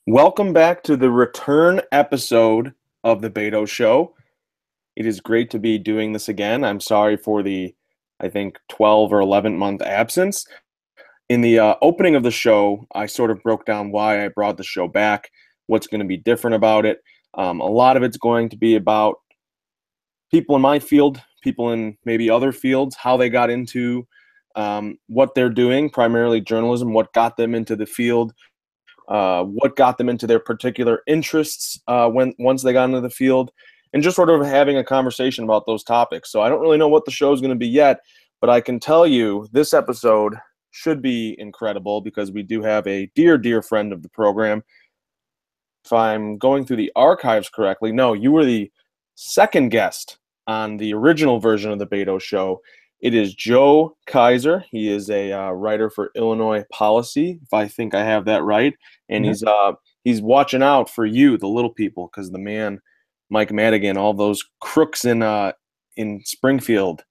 Welcome back to the return episode of the Bato Show. It is great to be doing this again. I'm sorry for the, I think, 12 or 11-month absence. In the opening of the show, I sort of broke down why I brought the show back, what's going to be different about it. A lot of it's going to be about people in my field, people in maybe other fields, how they got into what they're doing, primarily journalism, what got them into the field, what got them into their particular interests once they got into the field, and just sort of having a conversation about those topics. So I don't really know what the show is going to be yet, but I can tell you this episode should be incredible because we do have a dear, dear friend of the program. If I'm going through the archives correctly, no, you were the second guest on the original version of the Bato Show. It is Joe Kaiser. He is a writer for Illinois Policy, if I think I have that right. And he's watching out for you, the little people, because the man, Mike Madigan, all those crooks in Springfield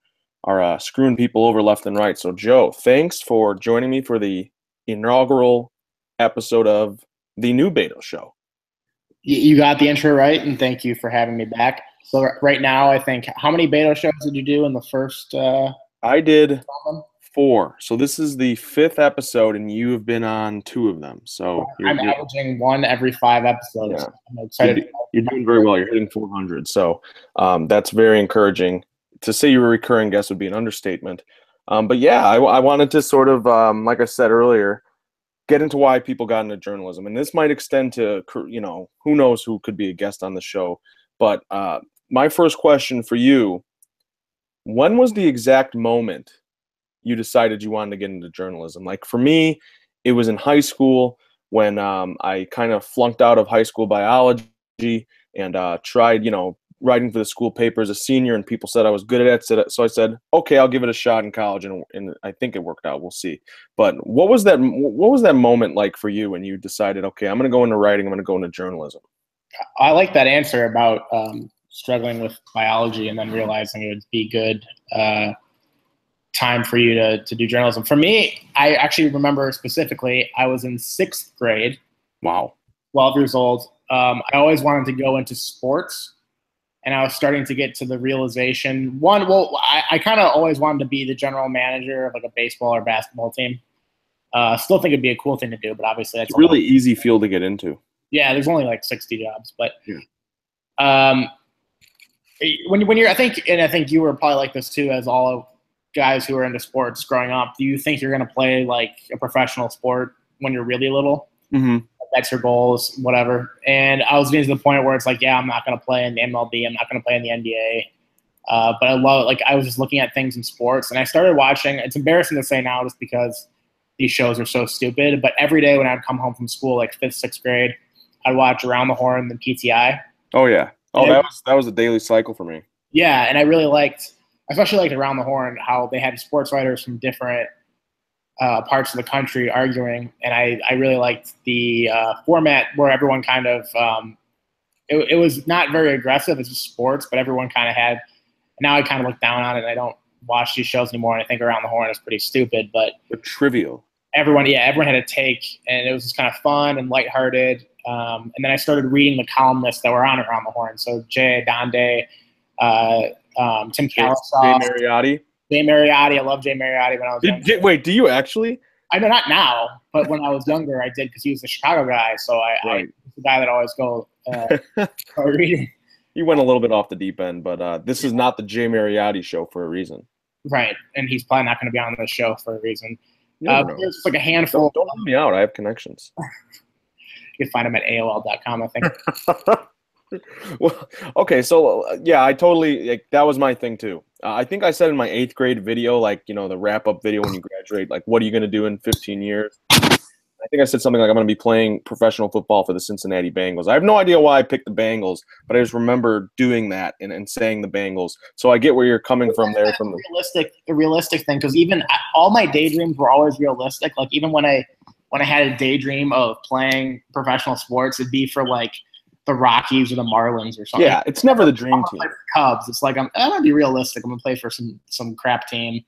are screwing people over left and right. So, Joe, thanks for joining me for the inaugural episode of the new Bato Show. You got the intro right, and thank you for having me back. So right now, I think, how many Bato shows did you do in the first? I did 4. So this is the 5th episode, and you have been on 2 of them. So I'm averaging 1 every 5 episodes. Yeah. I'm excited. You're doing very well. You're hitting 400. So that's very encouraging. To say you're a recurring guest would be an understatement. But yeah, I wanted to sort of, like I said earlier, get into why people got into journalism. And this might extend to, who knows who could be a guest on the show. But my first question for you, when was the exact moment you decided you wanted to get into journalism? Like for me, it was in high school when I kind of flunked out of high school biology and tried, writing for the school paper as a senior, and people said I was good at it. So I said, okay, I'll give it a shot in college, and I think it worked out. We'll see. But what was that moment like for you when you decided, okay, I'm going to go into writing, I'm going to go into journalism? I like that answer about struggling with biology and then realizing it would be good time for you to do journalism. For me, I actually remember specifically, I was in 6th grade. Wow. 12 years old. I always wanted to go into sports, and I was starting to get to the realization. I kind of always wanted to be the general manager of like a baseball or basketball team. Still think it'd be a cool thing to do, but obviously that's a really easy field to get into. Yeah, there's only like 60 jobs, but when you're, I think you were probably like this too, as all guys who are into sports growing up. Do you think you're going to play like a professional sport when you're really little? Mm-hmm. That's your goals, whatever. And I was getting to the point where it's like, yeah, I'm not going to play in the MLB. I'm not going to play in the NBA. But I love it. Like I was just looking at things in sports, and I started watching. It's embarrassing to say now just because these shows are so stupid. But every day when I'd come home from school, like 5th, 6th grade, I'd watch Around the Horn and PTI. Oh yeah. Oh, that was a daily cycle for me. Yeah, and I really especially liked Around the Horn, how they had sports writers from different parts of the country arguing, and I really liked the format where everyone kind of it was not very aggressive. It's just sports, but everyone kind of had. Now I kind of look down on it, and I don't watch these shows anymore. And I think Around the Horn is pretty stupid, but trivial. Everyone had a take, and it was just kind of fun and lighthearted. And then I started reading the columnists that were on Around the Horn. So Jay Donde, Tim Calissaw, Jay Mariotti. I love Jay Mariotti when I was younger. Wait, do you actually? I know, not now, but when I was younger, I did because he was a Chicago guy. So I was the guy that always go reading. You went a little bit off the deep end, but this is not the Jay Mariotti show for a reason. Right, and he's probably not going to be on the show for a reason. There's just like a handful. Don't let me out. I have connections. You can find him at AOL.com, I think. Well, okay, so yeah, I totally that was my thing too. I think I said in my 8th grade video, the wrap up video when you graduate, like what are you going to do in 15 years? I think I said something like I'm going to be playing professional football for the Cincinnati Bengals. I have no idea why I picked the Bengals, but I just remember doing that and saying the Bengals. So I get where you're coming from there. From the realistic thing, because even all my daydreams were always realistic. Like even when I had a daydream of playing professional sports, it'd be for like the Rockies or the Marlins or something. Yeah, it's never the dream team. Cubs. It's like I'm gonna be realistic. I'm gonna play for some crap team.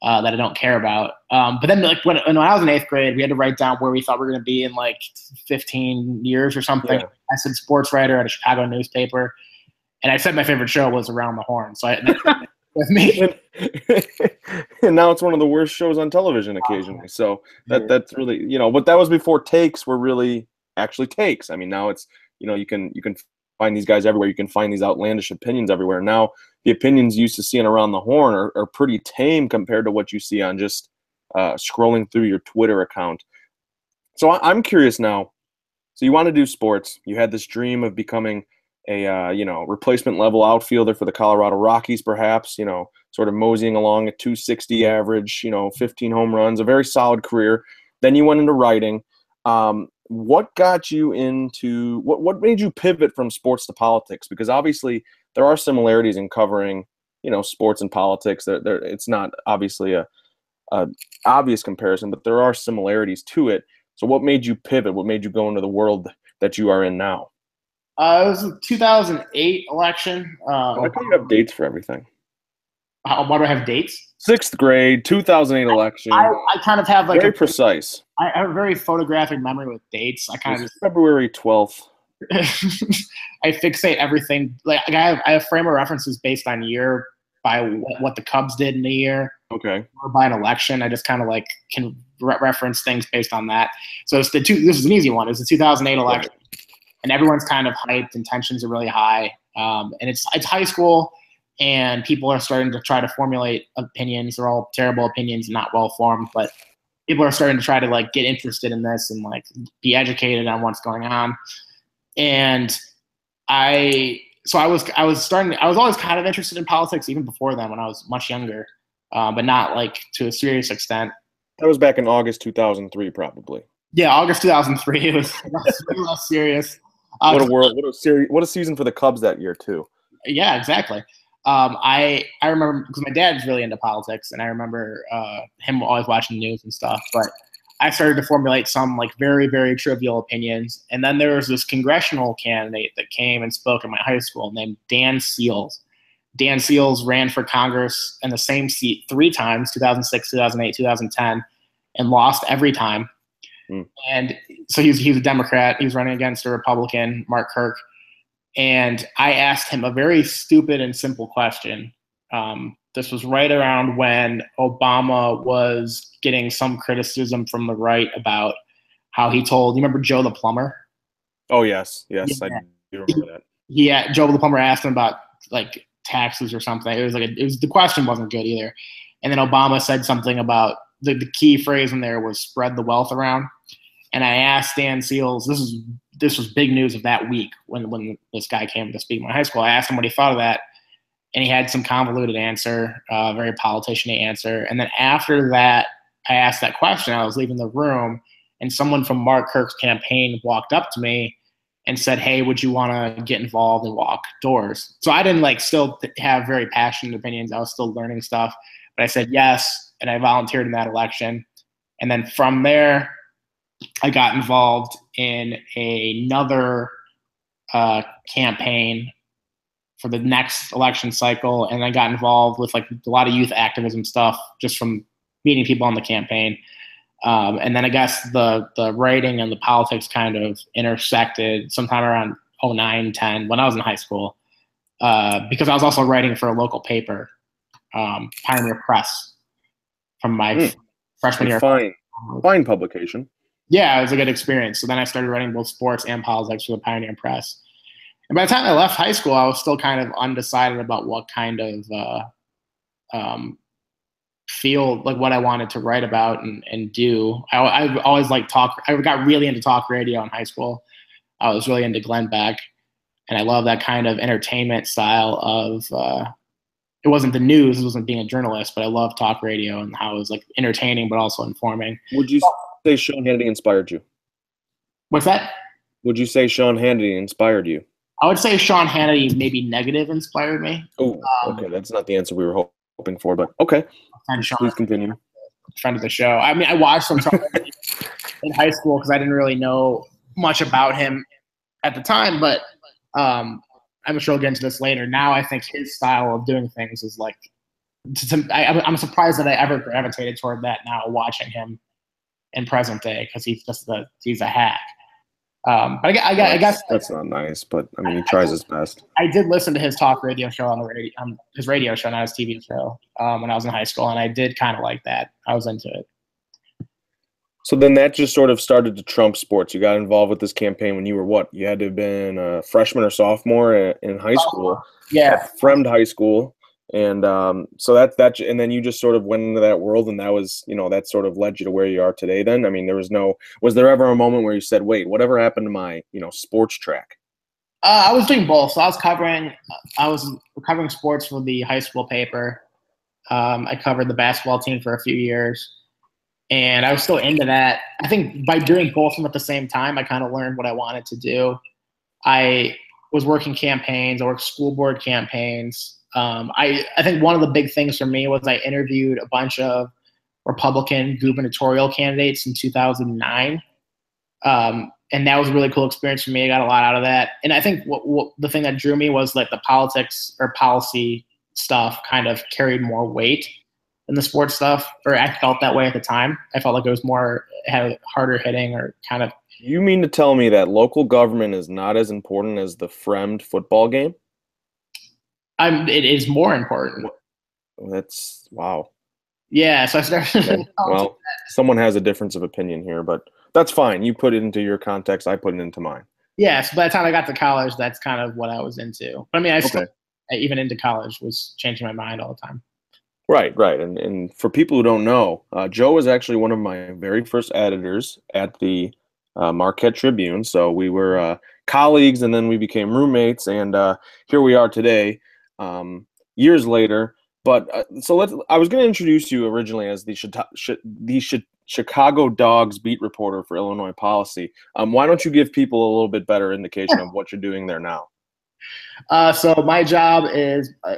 that I don't care about. But then like when I was in 8th grade, we had to write down where we thought we were going to be in like 15 years or something. Yeah. I said sports writer at a Chicago newspaper, and I said my favorite show was Around the Horn. So with me. And now it's one of the worst shows on television occasionally. So that's really, but that was before takes were really actually takes. I mean, now it's, you can find these guys everywhere. You can find these outlandish opinions everywhere. Now the opinions you used to seeing Around the Horn are pretty tame compared to what you see on just scrolling through your Twitter account. So I'm curious now. So you want to do sports. You had this dream of becoming a replacement level outfielder for the Colorado Rockies, perhaps, sort of moseying along at 260 average, 15 home runs, a very solid career. Then you went into writing. What got you into what made you pivot from sports to politics? Because obviously there are similarities in covering, sports and politics. It's not obviously a obvious comparison, but there are similarities to it. So what made you pivot? What made you go into the world that you are in now? It was the 2008 election. Why do you have dates for everything? Why do I have dates? 6th grade, 2008 election. I kind of have like very precise. I have a very photographic memory with dates. I kind of just February 12th. I fixate everything. Like I have frame of references based on year by what the Cubs did in the year. Okay. Or by an election. I just kind of like can reference things based on that. So it's this is an easy one. It's the 2008 election. Right. And everyone's kind of hyped and tensions are really high. And it's high school and people are starting to try to formulate opinions. They're all terrible opinions, not well formed, but people are starting to try to like get interested in this and like be educated on what's going on. And I was always kind of interested in politics even before then when I was much younger, but not like to a serious extent. That was back in August 2003, probably. Yeah, August 2003. It was way less serious. What a world! What a season for the Cubs that year too. Yeah, exactly. I remember because my dad's really into politics, and I remember him always watching the news and stuff. But I started to formulate some like very, very trivial opinions, and then there was this congressional candidate that came and spoke in my high school named Dan Seals. Dan Seals ran for Congress in the same seat 3 times: 2006, 2008, 2010, and lost every time. And so he was a Democrat. He was running against a Republican, Mark Kirk. And I asked him a very stupid and simple question. This was right around when Obama was getting some criticism from the right about how he told, you remember Joe the plumber? Oh, yes. Yeah. I do remember that. Yeah, Joe the plumber asked him about like taxes or something. The question wasn't good either. And then Obama said something about the key phrase in there was spread the wealth around. And I asked Dan Seals, this was big news of that week when this guy came to speak in my high school. I asked him what he thought of that, and he had some convoluted answer, very politician-y answer. And then after that, I asked that question. I was leaving the room, and someone from Mark Kirk's campaign walked up to me and said, "Hey, would you want to get involved and walk doors?" So I didn't still have very passionate opinions. I was still learning stuff, but I said yes, and I volunteered in that election. And then from there, I got involved in another campaign for the next election cycle, and I got involved with like a lot of youth activism stuff just from meeting people on the campaign. And then I guess the writing and the politics kind of intersected sometime around 09, 10 when I was in high school, because I was also writing for a local paper, Pioneer Press, from my freshman year. Fine publication. Yeah, it was a good experience. So then I started writing both sports and politics for the Pioneer Press. And by the time I left high school, I was still kind of undecided about what kind of field, like what I wanted to write about and do. I always liked talk. I got really into talk radio in high school. I was really into Glenn Beck, and I love that kind of entertainment style of it wasn't the news, it wasn't being a journalist, but I love talk radio and how it was like entertaining but also informing. Would you say Sean Hannity inspired you? What's that? Would you say Sean Hannity inspired you? I would say Sean Hannity maybe negative inspired me. Oh, okay. That's not the answer we were hoping for, but okay. Please continue. Friend of the show. I mean, I watched some in high school because I didn't really know much about him at the time, but I'm sure we'll get into this later. Now I think his style of doing things is like I'm surprised that I ever gravitated toward that now, watching him in present day, because he's a hack. But Well, I guess that's not nice, but I mean, he I tries did, his best. I did listen to his talk radio show on the radio, his radio show, not his TV show, when I was in high school, and I did kind of like that. I was into it. So then that just sort of started to trump sports. You got involved with this campaign when you were what? You had to have been a freshman or sophomore in high school Yeah. at Fremd High School. And so that, and then you just sort of went into that world, and that was, that sort of led you to where you are today. Then, I mean, was there ever a moment where you said, wait, whatever happened to my, sports track? I was doing both. So I was covering sports for the high school paper. I covered the basketball team for a few years, and I was still into that. I think by doing both of them at the same time, I kind of learned what I wanted to do. I was working campaigns. I worked school board campaigns. I think one of the big things for me was I interviewed a bunch of Republican gubernatorial candidates in 2009. And that was a really cool experience for me. I got a lot out of that. And I think what the thing that drew me was like the politics or policy stuff kind of carried more weight than the sports stuff, or I felt that way at the time. I felt like it was more had harder hitting, or kind of. You mean to tell me that local government is not as important as the Fremd football game? It is more important. That's wow. Yeah, so I started. Okay. Well, someone has a difference of opinion here, but that's fine. You put it into your context. I put it into mine. Yeah, so by the time I got to college, that's kind of what I was into. But I mean, even into college, was changing my mind all the time. Right. And for people who don't know, Joe was actually one of my very first editors at the Marquette Tribune. So we were colleagues, and then we became roommates, and here we are today, years later. But I was going to introduce you originally as the Chicago Dogs beat reporter for Illinois Policy. Why don't you give people a little bit better indication of what you're doing there now? So my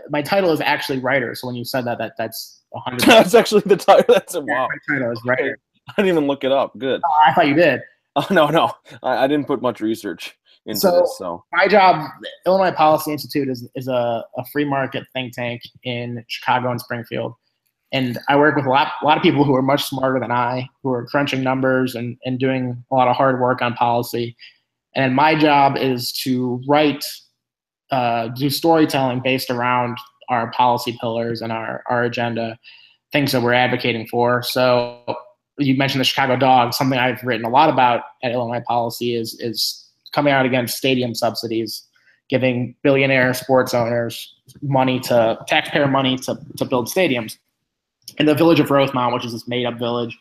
my title is actually writer. So when you said that's 100%. That's actually the title. That's a wow. My title is writer. I didn't even look it up. Good. I thought you did. Oh, no. I didn't put much research into this. So my job, Illinois Policy Institute, is a free market think tank in Chicago and Springfield. And I work with a lot of people who are much smarter than I, who are crunching numbers and doing a lot of hard work on policy. And my job is to do storytelling based around our policy pillars and our agenda, things that we're advocating for. So you mentioned the Chicago Dogs. Something I've written a lot about at Illinois Policy is coming out against stadium subsidies, giving billionaire sports owners taxpayer money to build stadiums. In the village of Rosemount, which is this made-up village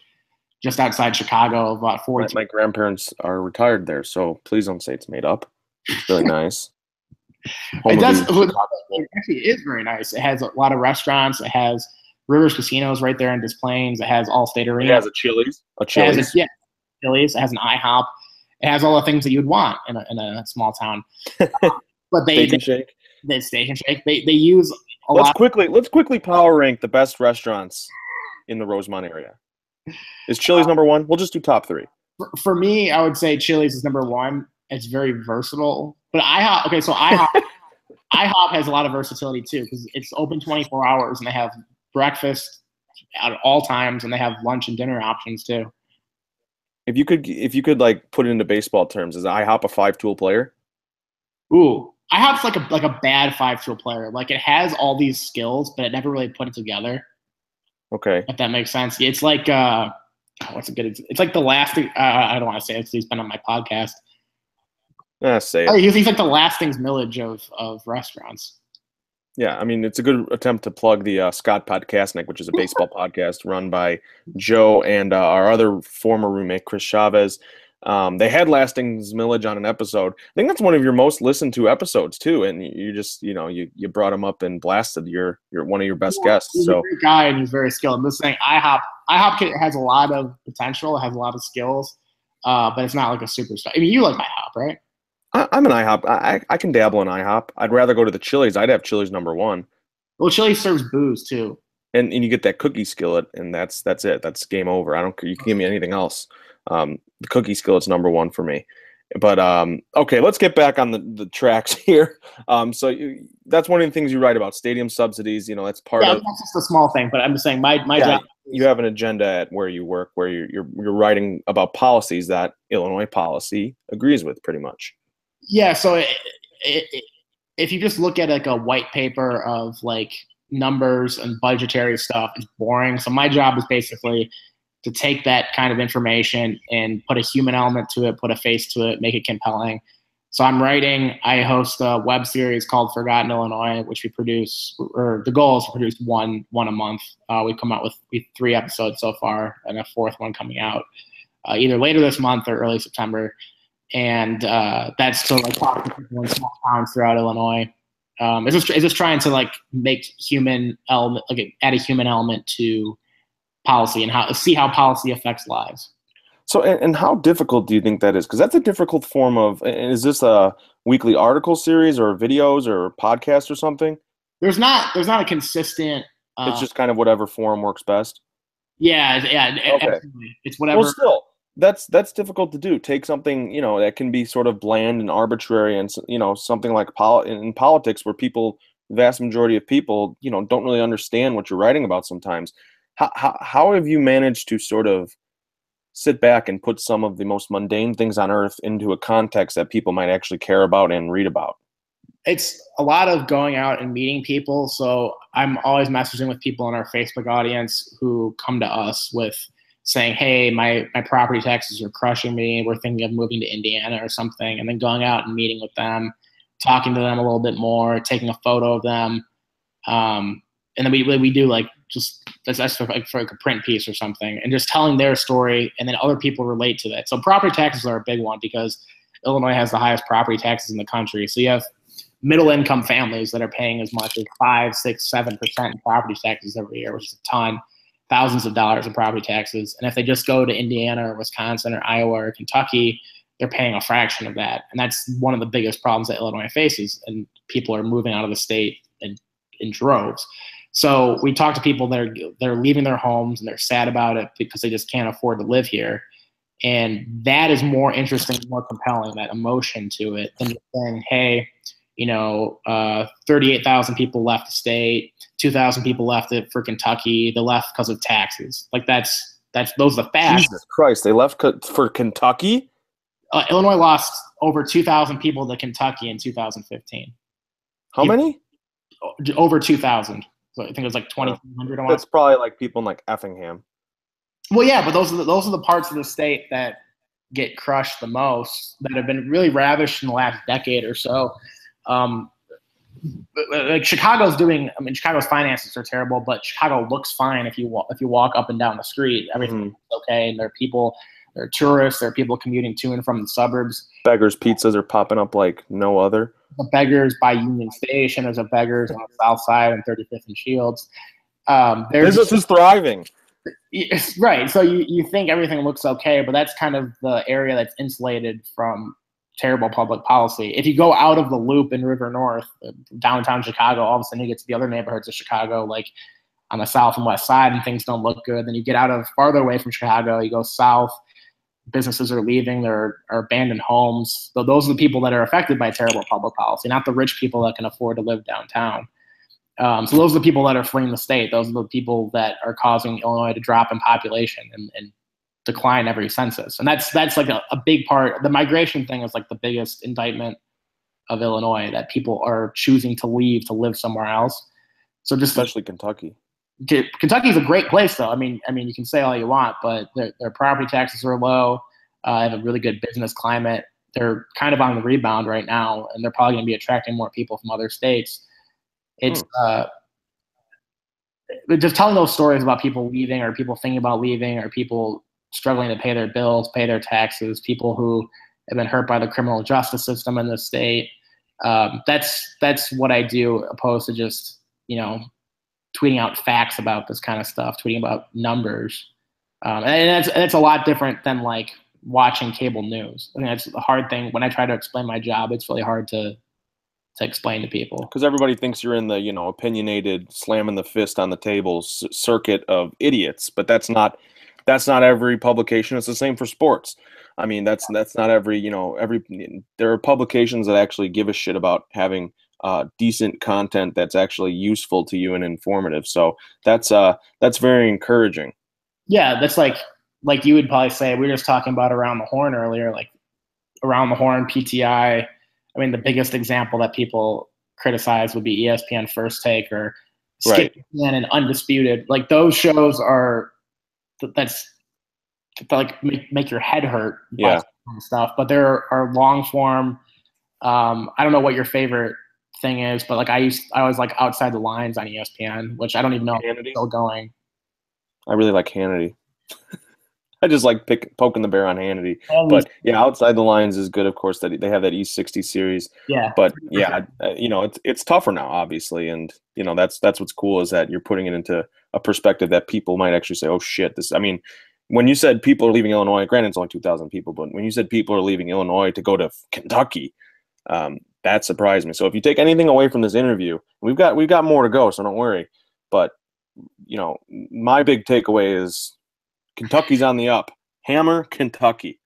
just outside Chicago, about 40. My grandparents are retired there, so please don't say it's made up. It's really nice. It does. It actually is very nice. It has a lot of restaurants. It has Rivers Casinos right there in Des Plaines. It has Allstate Arena. It has a Chili's. Chili's. It has an IHOP. It has all the things that you'd want in a small town. But Steak and Shake. They Steak and Shake. They use Let's quickly power rank the best restaurants in the Rosemont area. Is Chili's number one? We'll just do top three. For me, I would say Chili's is number one. It's very versatile. But IHOP has a lot of versatility too, because it's open 24 hours and they have breakfast at all times, and they have lunch and dinner options too. If you could like put it into baseball terms, is IHOP a 5-tool player? Ooh, IHOP's like a bad 5-tool player. Like, it has all these skills, but it never really put it together. Okay, if that makes sense. It's like what's a good? It's like the lasting. I don't want to say it because he's been on my podcast. Yeah, say it. He's like the Lastings Millage of restaurants. Yeah, I mean, it's a good attempt to plug the Scott Podcastnik, which is a baseball podcast run by Joe and our other former roommate, Chris Chavez. They had Lastings Millage on an episode. I think that's one of your most listened to episodes too, and you just you brought him up and blasted your one of your best guests. He's a great guy, and he's very skilled. I'm just saying, IHOP has a lot of potential, it has a lot of skills, but it's not like a superstar. I mean, you like IHOP, right? I'm an IHOP. I can dabble in IHOP. I'd rather go to the Chili's. I'd have Chili's number one. Well, Chili's serves booze too, and you get that cookie skillet, and that's it. That's game over. I don't care. You can give me anything else. The cookie skillet's number one for me. But okay, let's get back on the tracks here. That's one of the things you write about, stadium subsidies. That's part Yeah, of. that's just a small thing, but I'm just saying my Yeah, job you is have an agenda at where you work, where you're writing about policies that Illinois policy agrees with, pretty much. yeah. So it, if you just look at like a white paper of like numbers and budgetary stuff, it's boring. So my job is basically to take that kind of information and put a human element to it, put a face to it, make it compelling. So I'm writing. I host a web series called Forgotten Illinois, which we produce, or the goal is to produce one a month. We've come out with 3 episodes so far, and a fourth one coming out either later this month or early September. And that's to like talk to people in small towns throughout Illinois. It's just trying to like make human element, like add a human element to policy and see how policy affects lives. So, and how difficult do you think that is? Because that's a difficult form of. Is this a weekly article series or videos or podcast or something? There's not a consistent. It's Uh, just kind of whatever form works best. yeah, Okay. absolutely. It's Well, whatever. still, that's difficult to do. Take something that can be sort of bland and arbitrary, and something like in politics, where vast majority of people, don't really understand what you're writing about sometimes. How have you managed to sort of sit back and put some of the most mundane things on earth into a context that people might actually care about and read about? It's a lot of going out and meeting people. So I'm always messaging with people in our Facebook audience who come to us with saying, "Hey, my property taxes are crushing me. We're thinking of moving to Indiana or something," and then going out and meeting with them, talking to them a little bit more, taking a photo of them, and then we do like just that's for like a print piece or something, and just telling their story, and then other people relate to that. So property taxes are a big one because Illinois has the highest property taxes in the country. So you have middle income families that are paying as much as 5, 6, 7% in property taxes every year, which is a ton, thousands of dollars in property taxes. And if they just go to Indiana or Wisconsin or Iowa or Kentucky, they're paying a fraction of that. And that's one of the biggest problems that Illinois faces. And people are moving out of the state in droves. So we talk to people that are leaving their homes and they're sad about it because they just can't afford to live here. And that is more interesting, more compelling, that emotion to it, than just saying, hey, 38,000 people left the state, 2,000 people left it for Kentucky. They left because of taxes. Like those are the facts. Jesus Christ, they left for Kentucky? Illinois lost over 2,000 people to Kentucky in 2015. How many? Over 2,000. So I think it was like 2,200. That's probably like people in like Effingham. Well, yeah, but those are the parts of the state that get crushed the most, that have been really ravished in the last decade or so. Like Chicago's doing. I mean, Chicago's finances are terrible, but Chicago looks fine if you walk up and down the street. Everything's okay, and there are tourists, there are people commuting to and from the suburbs. Beggars Pizzas are popping up like no other. The Beggars by Union Station. There's a Beggars on the south side and 35th and Shields. Business is thriving. Right. So you think everything looks okay, but that's kind of the area that's insulated from terrible public policy. If you go out of the loop in River North, downtown Chicago, all of a sudden you get to the other neighborhoods of Chicago, like on the south and west side, and things don't look good. Then you get farther away from Chicago, you go south, businesses are leaving, there are abandoned homes. So those are the people that are affected by terrible public policy, not the rich people that can afford to live downtown. So those are the people that are fleeing the state. Those are the people that are causing Illinois to drop in population and decline every census. And that's like a big part. The migration thing is like the biggest indictment of Illinois, that people are choosing to leave to live somewhere else. So just especially Kentucky. Kentucky is a great place, though. I mean, you can say all you want, but their property taxes are low. Have a really good business climate. They're kind of on the rebound right now, and they're probably going to be attracting more people from other states. It's just telling those stories about people leaving, or people thinking about leaving, or people struggling to pay their bills, pay their taxes, people who have been hurt by the criminal justice system in the state. That's what I do, opposed to just tweeting out facts about this kind of stuff, tweeting about numbers. And that's a lot different than like watching cable news. I think that's the hard thing. When I try to explain my job, it's really hard to explain to people. Because everybody thinks you're in the, opinionated, slamming the fist on the table circuit of idiots, but that's not that's not every publication. It's the same for sports. I mean, that's not every, there are publications that actually give a shit about having decent content that's actually useful to you and informative. So that's very encouraging. Yeah, that's like you would probably say. We were just talking about Around the Horn earlier, like Around the Horn, PTI. I mean, the biggest example that people criticize would be ESPN First Take or Skip Right. and Undisputed. Like those shows are that's like make your head hurt Yeah. watching stuff. But there are long form. I don't know what your favorite thing is, but like I was like Outside the Lines on ESPN, which I don't even know if it's Hannity. still going. I really like Hannity. I just like poking the bear on Hannity. And But yeah, Outside the Lines is good, of course. That they have that E60 series. yeah, But for sure. yeah, it's tougher now, obviously, and that's what's cool is that you're putting it into a perspective that people might actually say, "Oh shit, this." I mean, when you said people are leaving Illinois, granted it's only 2,000 people, but when you said people are leaving Illinois to go to Kentucky, that surprised me. So if you take anything away from this interview, we've got more to go, so don't worry. But my big takeaway is Kentucky's on the up. Hammer Kentucky.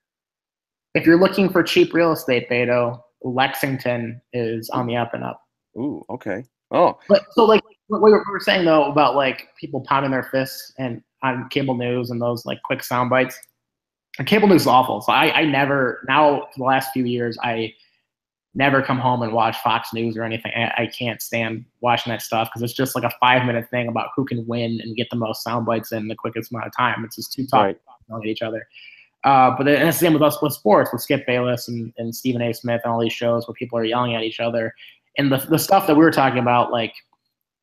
If you're looking for cheap real estate, Beto, Lexington is on Ooh, the up and up. ooh, okay. Oh, But so like what we were saying though about like people pounding their fists and on cable news and those like quick sound bites. And cable news is awful. So I never now for the last few years I never come home and watch Fox News or anything. I can't stand watching that stuff because it's just like a 5 minute thing about who can win and get the most sound bites in the quickest amount of time. It's just two right. talking at each other. But it's the same with us with sports, with Skip Bayless and Stephen A. Smith and all these shows where people are yelling at each other. And the stuff that we were talking about, like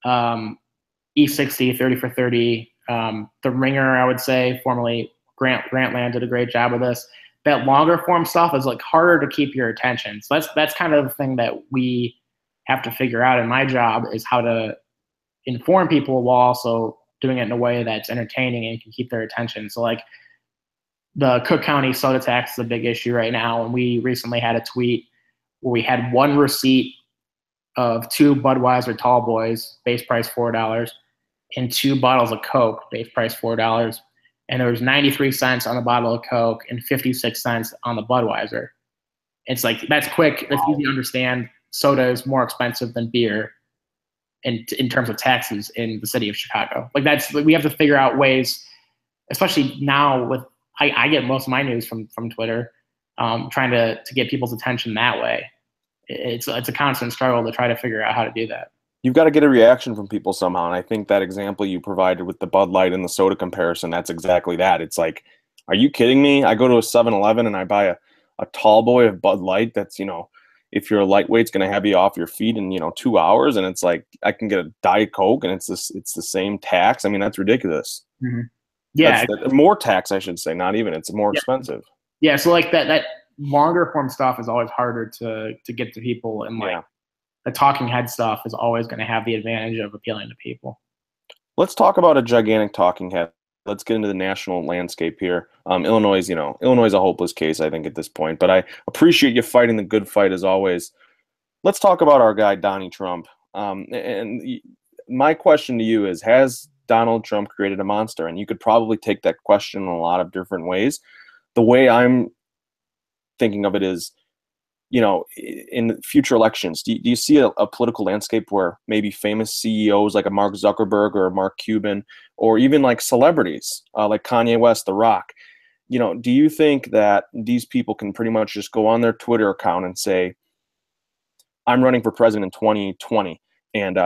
E60, 30 for 30, The Ringer, I would say, formerly Grantland did a great job of this. That longer form stuff is like harder to keep your attention. So that's kind of the thing that we have to figure out in my job is how to inform people while also doing it in a way that's entertaining and can keep their attention. So like the Cook County soda tax is a big issue right now. And we recently had a tweet where we had one receipt of 2 Budweiser tall boys, base price $4, and 2 bottles of Coke, base price $4. And there was 93 cents on the bottle of Coke and 56 cents on the Budweiser. It's like, that's quick. That's easy to understand. Soda is more expensive than beer in terms of taxes in the city of Chicago. Like we have to figure out ways, especially now with, I get most of my news from Twitter, trying to get people's attention that way. It's a constant struggle to try to figure out how to do that. You've got to get a reaction from people somehow. And I think that example you provided with the Bud Light and the soda comparison, that's exactly that. It's like, are you kidding me? I go to a 7-Eleven and I buy a tall boy of Bud Light that's, if you're a lightweight, it's going to have you off your feet in, 2 hours. And it's like, I can get a Diet Coke and it's the same tax. I mean, that's ridiculous. Mm-hmm. Yeah. That's more tax, I should say, not even. It's more Yeah. expensive. Yeah. So like that longer form stuff is always harder to get to people. And like the talking head stuff is always going to have the advantage of appealing to people. Let's talk about a gigantic talking head. Let's get into the national landscape here. Illinois is a hopeless case, I think, at this point. But I appreciate you fighting the good fight as always. Let's talk about our guy, Donnie Trump. And my question to you is, has Donald Trump created a monster? And you could probably take that question in a lot of different ways. The way I'm thinking of it is, in future elections, do you see a political landscape where maybe famous CEOs like a Mark Zuckerberg or a Mark Cuban, or even like celebrities like Kanye West, The Rock, do you think that these people can pretty much just go on their Twitter account and say, I'm running for president in 2020 and,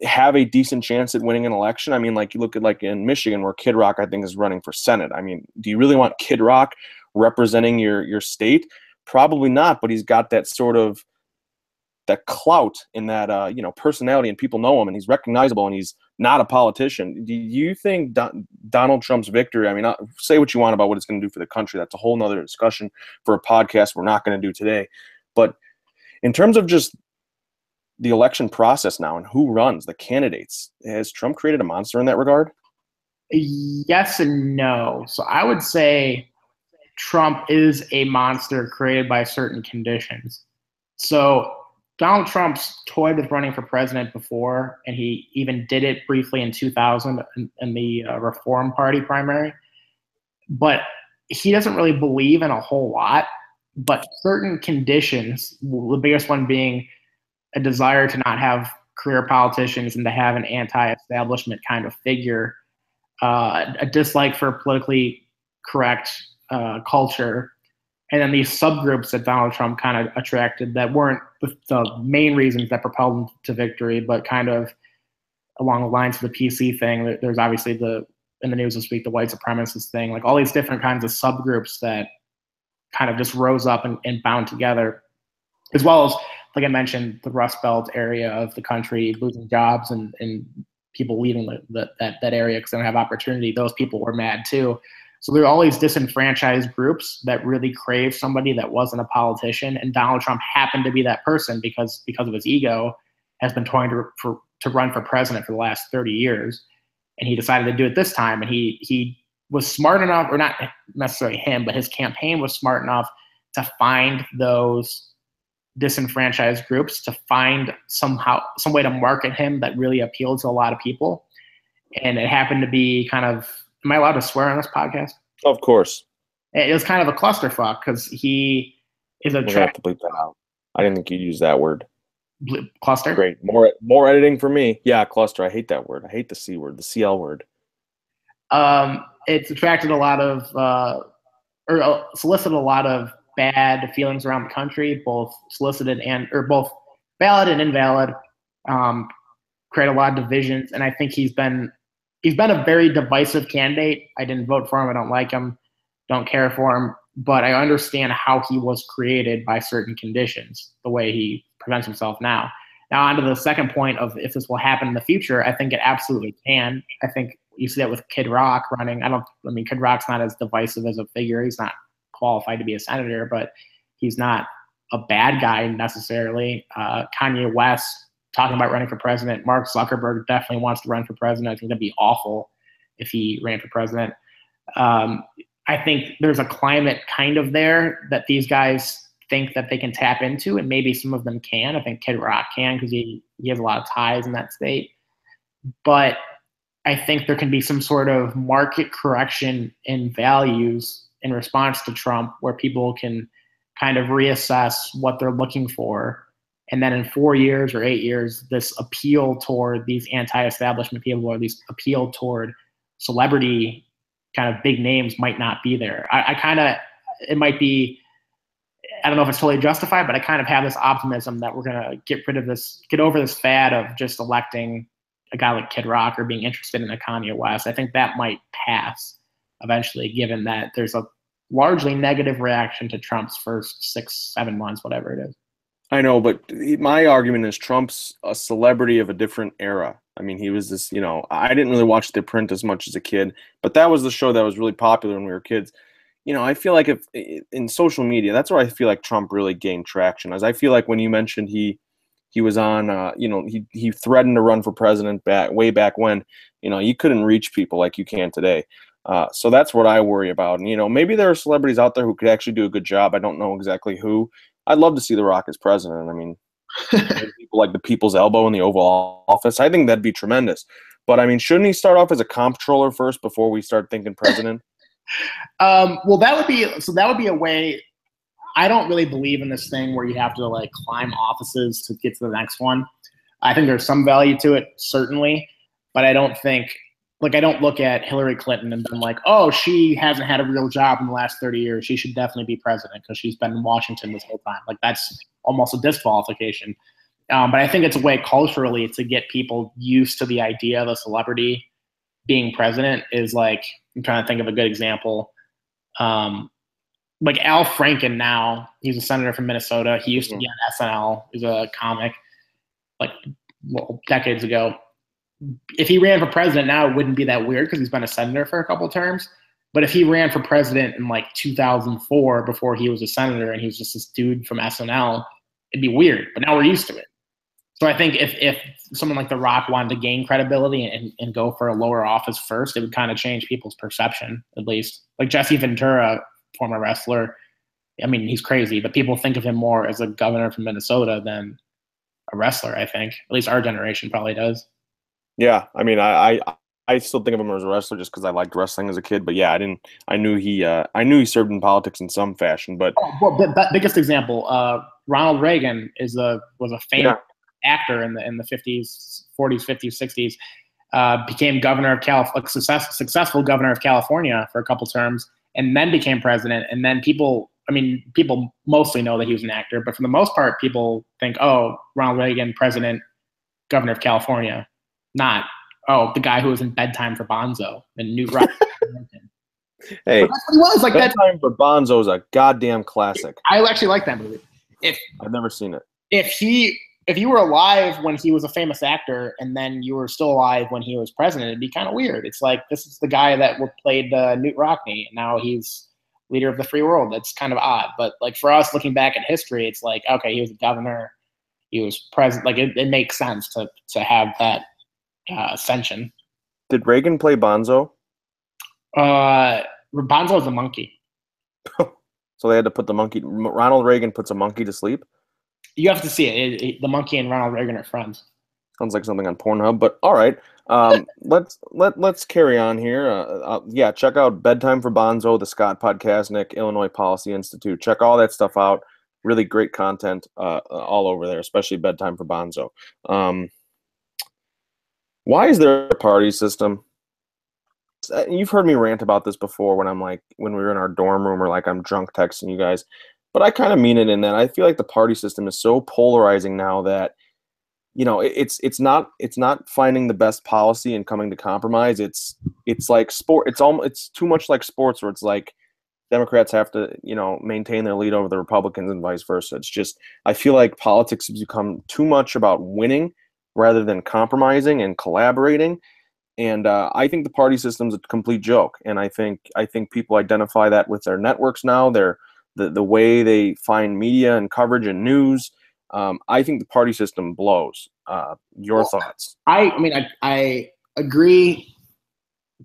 have a decent chance at winning an election? I mean, like you look at like in Michigan where Kid Rock, I think, is running for Senate. I mean, do you really want Kid Rock representing your state? Probably not, but he's got that sort of that clout in that personality, and people know him, and he's recognizable, and he's not a politician. Do you think Donald Trump's victory? I mean, say what you want about what it's going to do for the country. That's a whole nother discussion for a podcast we're not going to do today. But in terms of just the election process now and who runs the candidates, has Trump created a monster in that regard? Yes and no. So I would say Trump is a monster created by certain conditions. So Donald Trump's toyed with running for president before, and he even did it briefly in 2000 in the Reform Party primary. but he doesn't really believe in a whole lot. But certain conditions, the biggest one being a desire to not have career politicians and to have an anti-establishment kind of figure, a dislike for politically correct culture, and then these subgroups that Donald Trump kind of attracted that weren't the main reasons that propelled him to victory, but kind of along the lines of the PC thing. There's obviously in the news this week, the white supremacist thing, like all these different kinds of subgroups that kind of just rose up and bound together, as well as, like I mentioned, the Rust Belt area of the country losing jobs and people leaving that area because they don't have opportunity. Those people were mad too. So there are all these disenfranchised groups that really crave somebody that wasn't a politician, and Donald Trump happened to be that person because of his ego, has been trying to run for president for the last 30 years, and he decided to do it this time. And he was smart enough, or not necessarily him, but his campaign was smart enough to find those disenfranchised groups, to find some way to market him that really appealed to a lot of people. And it happened to be kind of, am I allowed to swear on this podcast? Of course. It was kind of a clusterfuck because he is a We're gonna have to bleep that out. I didn't think you'd use that word. Cluster? Great. More editing for me. Yeah, cluster. I hate that word. I hate the C word, the CL word. It's attracted a lot of, or solicited a lot of bad feelings around the country, both both valid and invalid. Create a lot of divisions, and I think he's been a very divisive candidate. I didn't vote for him. I don't like him. Don't care for him. But I understand how he was created by certain conditions, the way he presents himself now. Now, on to the second point of if this will happen in the future, I think it absolutely can. I think you see that with Kid Rock running. Kid Rock's not as divisive as a figure. He's not qualified to be a senator, but he's not a bad guy necessarily. Kanye West talking about running for president. Mark Zuckerberg definitely wants to run for president. I think that'd be awful if he ran for president. I think there's a climate kind of there that these guys think that they can tap into, and maybe some of them can. I think Kid Rock can because he has a lot of ties in that state. But I think there can be some sort of market correction in values in response to Trump where people can kind of reassess what they're looking for. And then in 4 years or 8 years, this appeal toward these anti-establishment people, or these appeal toward celebrity kind of big names, might not be there. It might be, I don't know if it's totally justified, but I kind of have this optimism that we're going to get over this fad of just electing a guy like Kid Rock or being interested in a Kanye West. I think that might pass eventually, given that there's a largely negative reaction to Trump's first 6-7 months, whatever it is. I know, but my argument is Trump's a celebrity of a different era. I mean, he was this, I didn't really watch The Apprentice much as a kid, but that was the show that was really popular when we were kids. I feel like if in social media, that's where I feel like Trump really gained traction. As I feel like when you mentioned he was on, he threatened to run for president way back when, you couldn't reach people like you can today. So that's what I worry about. And, maybe there are celebrities out there who could actually do a good job. I don't know exactly who. I'd love to see The Rock as president. I mean, people like the People's Elbow in the Oval Office. I think that'd be tremendous. But, I mean, shouldn't he start off as a comptroller first before we start thinking president? Well, that would be a way. I don't really believe in this thing where you have to climb offices to get to the next one. I think there's some value to it, certainly, but I don't think I don't look at Hillary Clinton and been like, oh, she hasn't had a real job in the last 30 years. She should definitely be president because she's been in Washington this whole time. That's almost a disqualification. But I think it's a way culturally to get people used to the idea of a celebrity being president is I'm trying to think of a good example. Al Franken now, he's a senator from Minnesota. He used to be on SNL. He's a comic decades ago. If he ran for president now, it wouldn't be that weird because he's been a senator for a couple of terms. But if he ran for president in 2004, before he was a senator and he was just this dude from SNL, it'd be weird. But now we're used to it. So I think if someone like The Rock wanted to gain credibility and go for a lower office first, it would kind of change people's perception, at least. Like Jesse Ventura, former wrestler, I mean, he's crazy, but people think of him more as a governor from Minnesota than a wrestler, I think. At least our generation probably does. Yeah, I mean, I I still think of him as a wrestler just because I liked wrestling as a kid. But yeah, I didn't. I knew he served in politics in some fashion. But Oh, well, the biggest example, Ronald Reagan was a famous yeah, actor in the 50s, 40s, 50s, 60s. Became governor of California, successful governor of California for a couple terms, and then became president. And then people mostly know that he was an actor, but for the most part, people think, oh, Ronald Reagan, president, governor of California, not, oh, the guy who was in Bedtime for Bonzo and Newt Rock. But hey, that's what he was like. That Bedtime for Bonzo is a goddamn classic. I actually like that movie. If I've never seen it. if you were alive when he was a famous actor and then you were still alive when he was president, it'd be kind of weird. It's like, this is the guy that played Newt Rockney, and now he's leader of the free world. That's kind of odd. But like for us looking back at history, it's like, okay, he was a governor, he was president. Like it makes sense to have that ascension. Did Reagan play Bonzo? Bonzo's a monkey. So they had to put the monkey. Ronald Reagan puts a monkey to sleep. You have to see it. The monkey and Ronald Reagan are friends. Sounds like something on Pornhub, but all right. Let's carry on here. Yeah, check out Bedtime for Bonzo, the Scott Podcast, Nick, Illinois Policy Institute. Check all that stuff out. Really great content all over there, especially Bedtime for Bonzo. Why is there a party system? You've heard me rant about this before when when we were in our dorm room or like I'm drunk texting you guys, but I kind of mean it in that I feel like the party system is so polarizing now that it's not finding the best policy and coming to compromise. It's like sport. It's too much like sports where it's like Democrats have to maintain their lead over the Republicans and vice versa. It's just I feel like politics has become too much about winning rather than compromising and collaborating. And I think the party system's a complete joke. And I think people identify that with their networks now. The way they find media and coverage and news. I think the party system blows. Your thoughts? I agree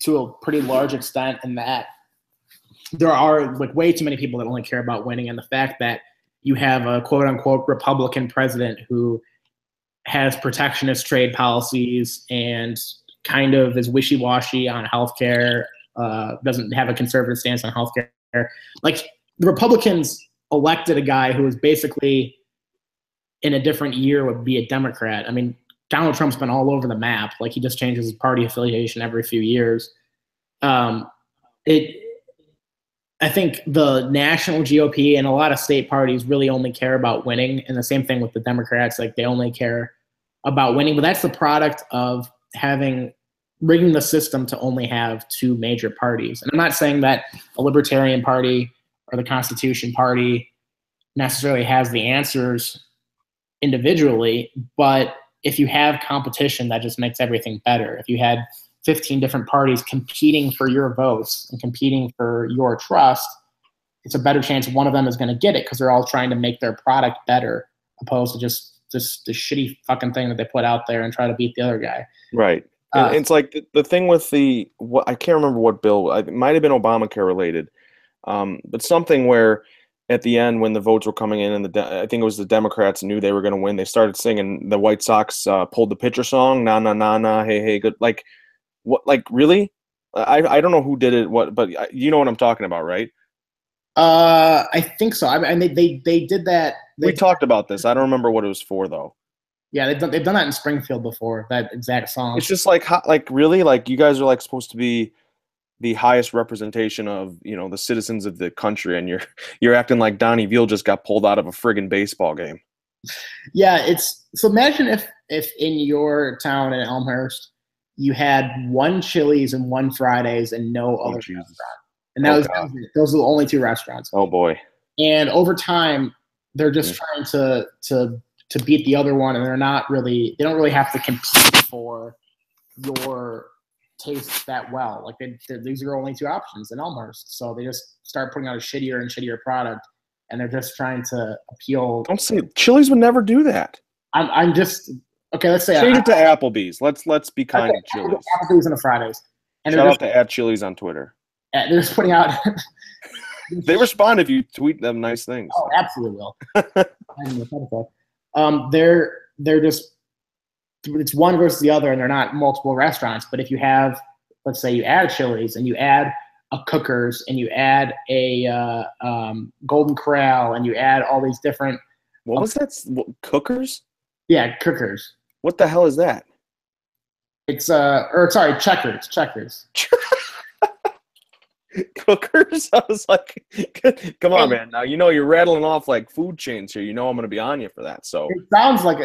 to a pretty large extent in that there are like way too many people that only care about winning, and the fact that you have a quote unquote Republican president who has protectionist trade policies and kind of is wishy-washy on healthcare, doesn't have a conservative stance on healthcare. Like the Republicans elected a guy who was basically in a different year would be a Democrat. I mean, Donald Trump's been all over the map. Like he just changes his party affiliation every few years. I think the national GOP and a lot of state parties really only care about winning. And the same thing with the Democrats. Like they only care about winning, but that's the product of rigging the system to only have two major parties. And I'm not saying that a Libertarian Party or the Constitution Party necessarily has the answers individually, but if you have competition, that just makes everything better. If you had 15 different parties competing for your votes and competing for your trust, it's a better chance one of them is going to get it because they're all trying to make their product better, opposed to just the shitty fucking thing that they put out there and try to beat the other guy. Right. And it's like the thing with I can't remember what bill. It might have been Obamacare related, but something where at the end when the votes were coming in and I think it was the Democrats knew they were going to win, they started singing the White Sox pulled the pitcher song, na na na na, hey hey good. Like what? Like really? I don't know who did it. But you know what I'm talking about, right? I think so. I mean, they did that. We talked about this. I don't remember what it was for though. Yeah, they've done that in Springfield before. That exact song. It's just like really, like you guys are like supposed to be the highest representation of the citizens of the country, and you're acting like Donnie Veal just got pulled out of a friggin' baseball game. Yeah, so imagine if in your town in Elmhurst you had one Chili's and one Fridays and no other restaurant, and those are the only two restaurants. Oh boy! And over time, they're just trying to beat the other one, and they don't really have to compete for your taste that well. Like these are only two options in Elmhurst, so they just start putting out a shittier and shittier product, and they're just trying to appeal. Don't say Chili's would never do that. I'm just okay. Let's say change it to Applebee's. Let's be kind to Chili's. Applebee's and the Fridays. And shout out to @Chili's on Twitter. They're just putting out. They respond if you tweet them nice things. Oh, absolutely will. They're just, it's one versus the other, and they're not multiple restaurants. But if you have let's say you add Chili's and you add a Cookers and you add a Golden Corral and you add all these different. What was that? Cookers? Yeah, Cookers. What the hell is that? It's or sorry, Checkers. Cookers? I was like, come on, man. Now you're rattling off like food chains here. I'm going to be on you for that. So it sounds like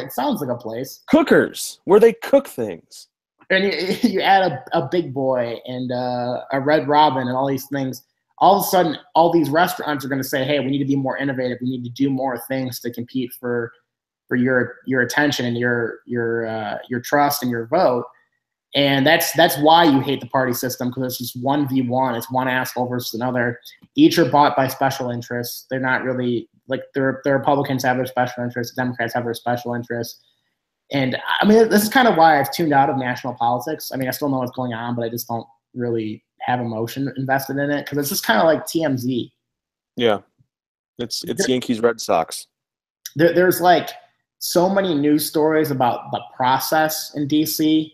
a place. Cookers, where they cook things. And you add a Big Boy and a Red Robin and all these things. All of a sudden, all these restaurants are going to say, "Hey, we need to be more innovative. We need to do more things to compete for your attention and your trust and your vote." And that's why you hate the party system, because it's just 1v1. It's one asshole versus another. Each are bought by special interests. They're not really like the Republicans have their special interests. Democrats have their special interests. And I mean, this is kind of why I've tuned out of national politics. I mean, I still know what's going on, but I just don't really have emotion invested in it because it's just kind of like TMZ. Yeah, it's Yankees Red Sox. There's like so many news stories about the process in DC.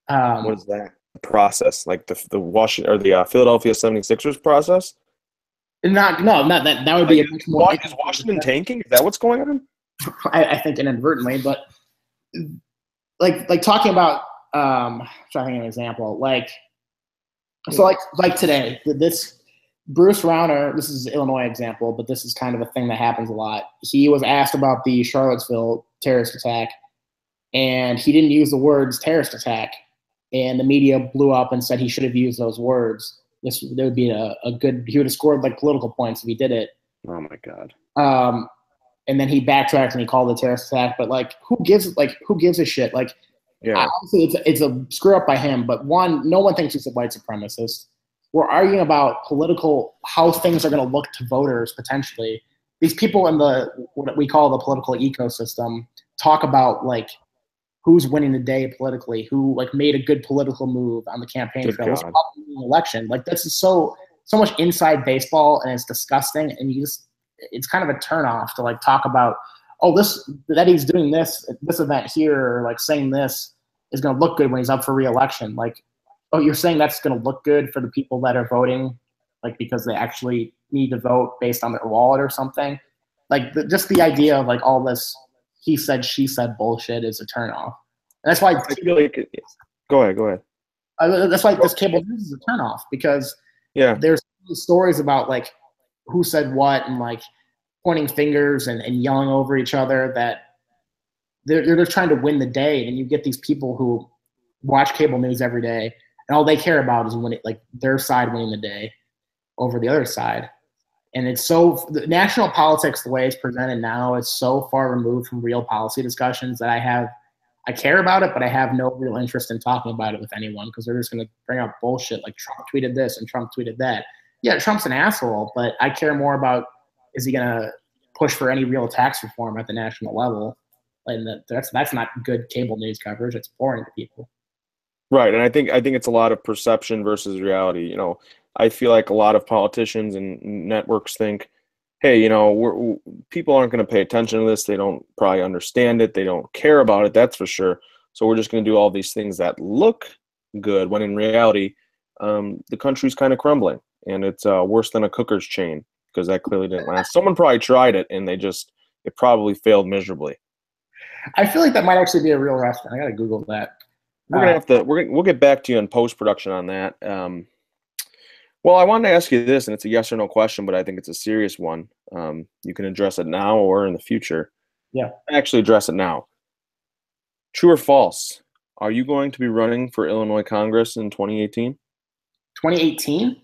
What is that process? Like the Washington or the Philadelphia 76ers process? Not that. That would be a much more. Is Washington tanking? Is that what's going on? I think inadvertently, but like talking about trying to think of an example. Like today, this Bruce Rauner. This is an Illinois example, but this is kind of a thing that happens a lot. He was asked about the Charlottesville terrorist attack, and he didn't use the words terrorist attack. And the media blew up and said he should have used those words. There would be a good. He would have scored like political points if he did it. Oh my God. And then he backtracked and he called it a terrorist attack. But like, who gives a shit? Like, yeah. Obviously it's a screw up by him. But no one thinks he's a white supremacist. We're arguing about how things are going to look to voters potentially. These people in what we call the political ecosystem talk about like who's winning the day politically, who like made a good political move on the campaign trail, who's probably winning the election. Like this is so much inside baseball, and it's disgusting. And it's kind of a turnoff to like talk about, that he's doing this event here, or like saying this is going to look good when he's up for re-election. Like, oh, you're saying that's going to look good for the people that are voting, like because they actually need to vote based on their wallet or something. Like just the idea of like all this he said, she said bullshit is a turnoff. And that's why I feel like go ahead. That's why this cable news is a turnoff, because there's stories about like who said what and like pointing fingers and yelling over each other that they're just trying to win the day. And you get these people who watch cable news every day and all they care about is like their side winning the day over the other side. And the national politics, the way it's presented now, is so far removed from real policy discussions that I care about it, but I have no real interest in talking about it with anyone, because they're just going to bring up bullshit like Trump tweeted this and Trump tweeted that. Yeah, Trump's an asshole, but I care more about, is he going to push for any real tax reform at the national level? And that's not good cable news coverage. It's boring to people. Right, and I think it's a lot of perception versus reality. I feel like a lot of politicians and networks think, hey, people aren't going to pay attention to this. They don't probably understand it. They don't care about it. That's for sure. So we're just going to do all these things that look good, when in reality, the country's kind of crumbling, and it's worse than a cooker's chain, because that clearly didn't last. Someone probably tried it, and it probably failed miserably. I feel like that might actually be a real restaurant. I got to Google that. We'll get back to you in post-production on that. Well, I wanted to ask you this, and it's a yes or no question, but I think it's a serious one. You can address it now or in the future. Yeah. Actually address it now. True or false? Are you going to be running for Illinois Congress in 2018? 2018?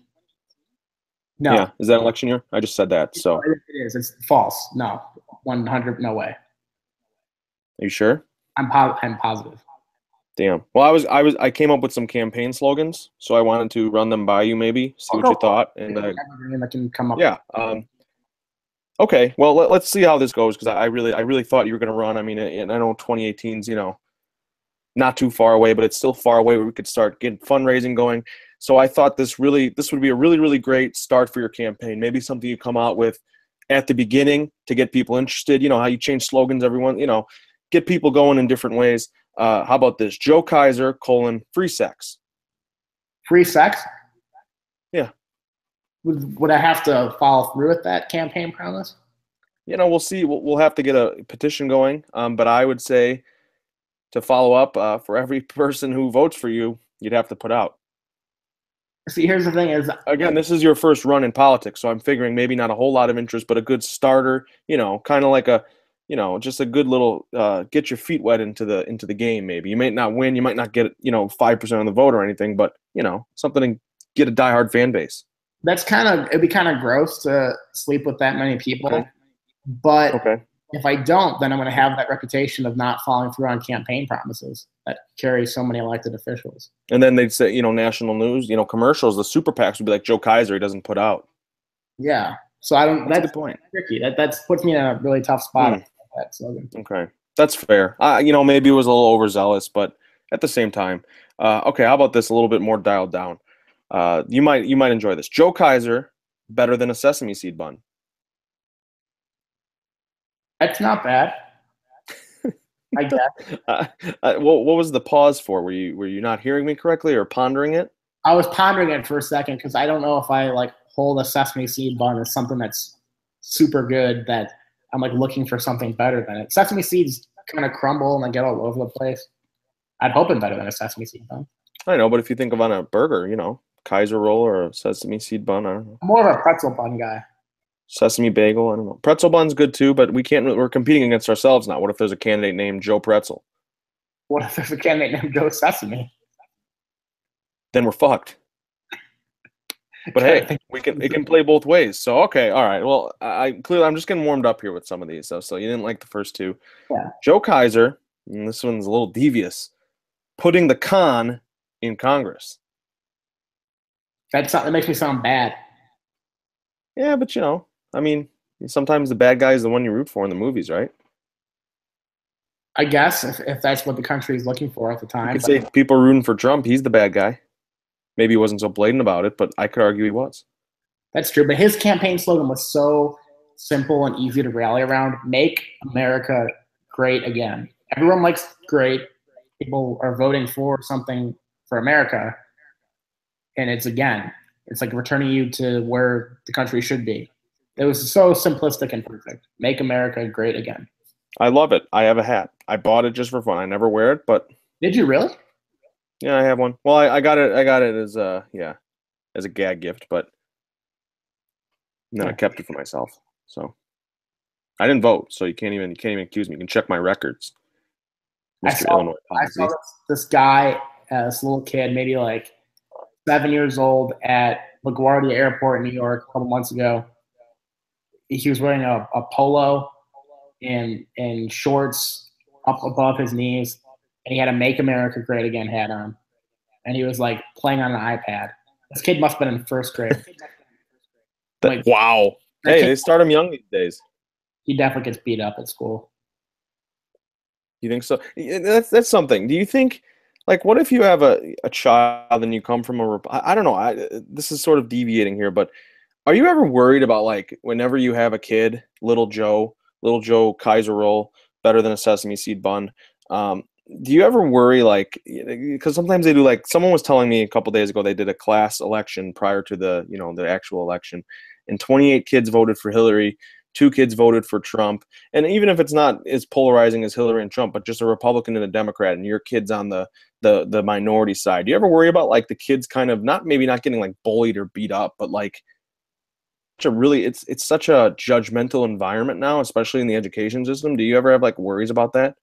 No. Yeah. Is that election year? I just said that. So it is. It's false. No. 100. No way. Are you sure? I'm positive. Damn. Well, I came up with some campaign slogans, so I wanted to run them by you, maybe see what you thought, and that can come up. Yeah. Okay. Well, let's see how this goes, because I really thought you were going to run. I mean, and I know 2018's not too far away, but it's still far away where we could start getting fundraising going. So I thought this would be a really, really great start for your campaign. Maybe something you come out with at the beginning to get people interested. You know how you change slogans, everyone. Get people going in different ways. How about this? Joe Kaiser, free sex. Free sex? Yeah. Would I have to follow through with that campaign promise? We'll see. We'll have to get a petition going. But I would say to follow up, for every person who votes for you, you'd have to put out. See, here's the thing: is Again, this is your first run in politics, so I'm figuring maybe not a whole lot of interest, but a good starter. Kind of like just a good little get your feet wet into the game. Maybe you might not win, you might not get 5% of the vote or anything, but something to get a diehard fan base. it'd be kind of gross to sleep with that many people. Okay. But Okay. if I don't, then I'm going to have that reputation of not following through on campaign promises that carry so many elected officials. And then they'd say, national news, commercials, the super PACs would be like Joe Kaiser, he doesn't put out. Yeah. So I don't. That's a good point. Tricky. That puts me in a really tough spot. That slogan. Okay, that's fair. Maybe it was a little overzealous, but at the same time, okay. How about this? A little bit more dialed down. You might enjoy this. Joe Kaiser better than a sesame seed bun. That's not bad. I guess. What was the pause for? Were you not hearing me correctly or pondering it? I was pondering it for a second because I don't know if I hold a sesame seed bun as something that's super good that I'm looking for something better than it. Sesame seeds kind of crumble and they get all over the place. I'd hope it's better than a sesame seed bun. I know, but if you think of on a burger, Kaiser roll or a sesame seed bun, I don't know. I'm more of a pretzel bun guy. Sesame bagel, I don't know. Pretzel bun's good too, but we're competing against ourselves now. What if there's a candidate named Joe Pretzel? What if there's a candidate named Joe Sesame? Then we're fucked. But hey, it can play both ways. So okay, all right. Well, I'm just getting warmed up here with some of these. So you didn't like the first two. Yeah. Joe Kaiser, and this one's a little devious, putting the con in Congress. That makes me sound bad. Yeah, but sometimes the bad guy is the one you root for in the movies, right? I guess if that's what the country is looking for at the time. You could say people are rooting for Trump, he's the bad guy. Maybe he wasn't so blatant about it, but I could argue he was. That's true. But his campaign slogan was so simple and easy to rally around. Make America great again. Everyone likes great. People are voting for something for America. And it's like returning you to where the country should be. It was so simplistic and perfect. Make America great again. I love it. I have a hat. I bought it just for fun. I never wear it, but Did you really? Yeah, I have one. Well, I got it as a gag gift, but then I kept it for myself. So I didn't vote, so you can't even accuse me. You can check my records. Mr. Illinois I saw this guy, this little kid, maybe 7 years old, at LaGuardia Airport in New York a couple months ago. He was wearing a polo and shorts up above his knees, and he had a "Make America Great Again" hat on, and he was playing on an iPad. This kid must have been in first grade. Wow! Hey, they start him young these days. He definitely gets beat up at school. You think so? That's something. Do you think, what if you have a child and you come from I don't know. This is sort of deviating here, but are you ever worried about whenever you have a kid, little Joe Kaiser roll, better than a sesame seed bun? Do you ever worry because sometimes they do someone was telling me a couple days ago they did a class election prior to the the actual election, and 28 kids voted for Hillary, 2 kids voted for Trump, and even if it's not as polarizing as Hillary and Trump, but just a Republican and a Democrat, and your kid's on the minority side, do you ever worry about the kids kind of not getting bullied or beat up, but it's such a judgmental environment now, especially in the education system? Do you ever have worries about that?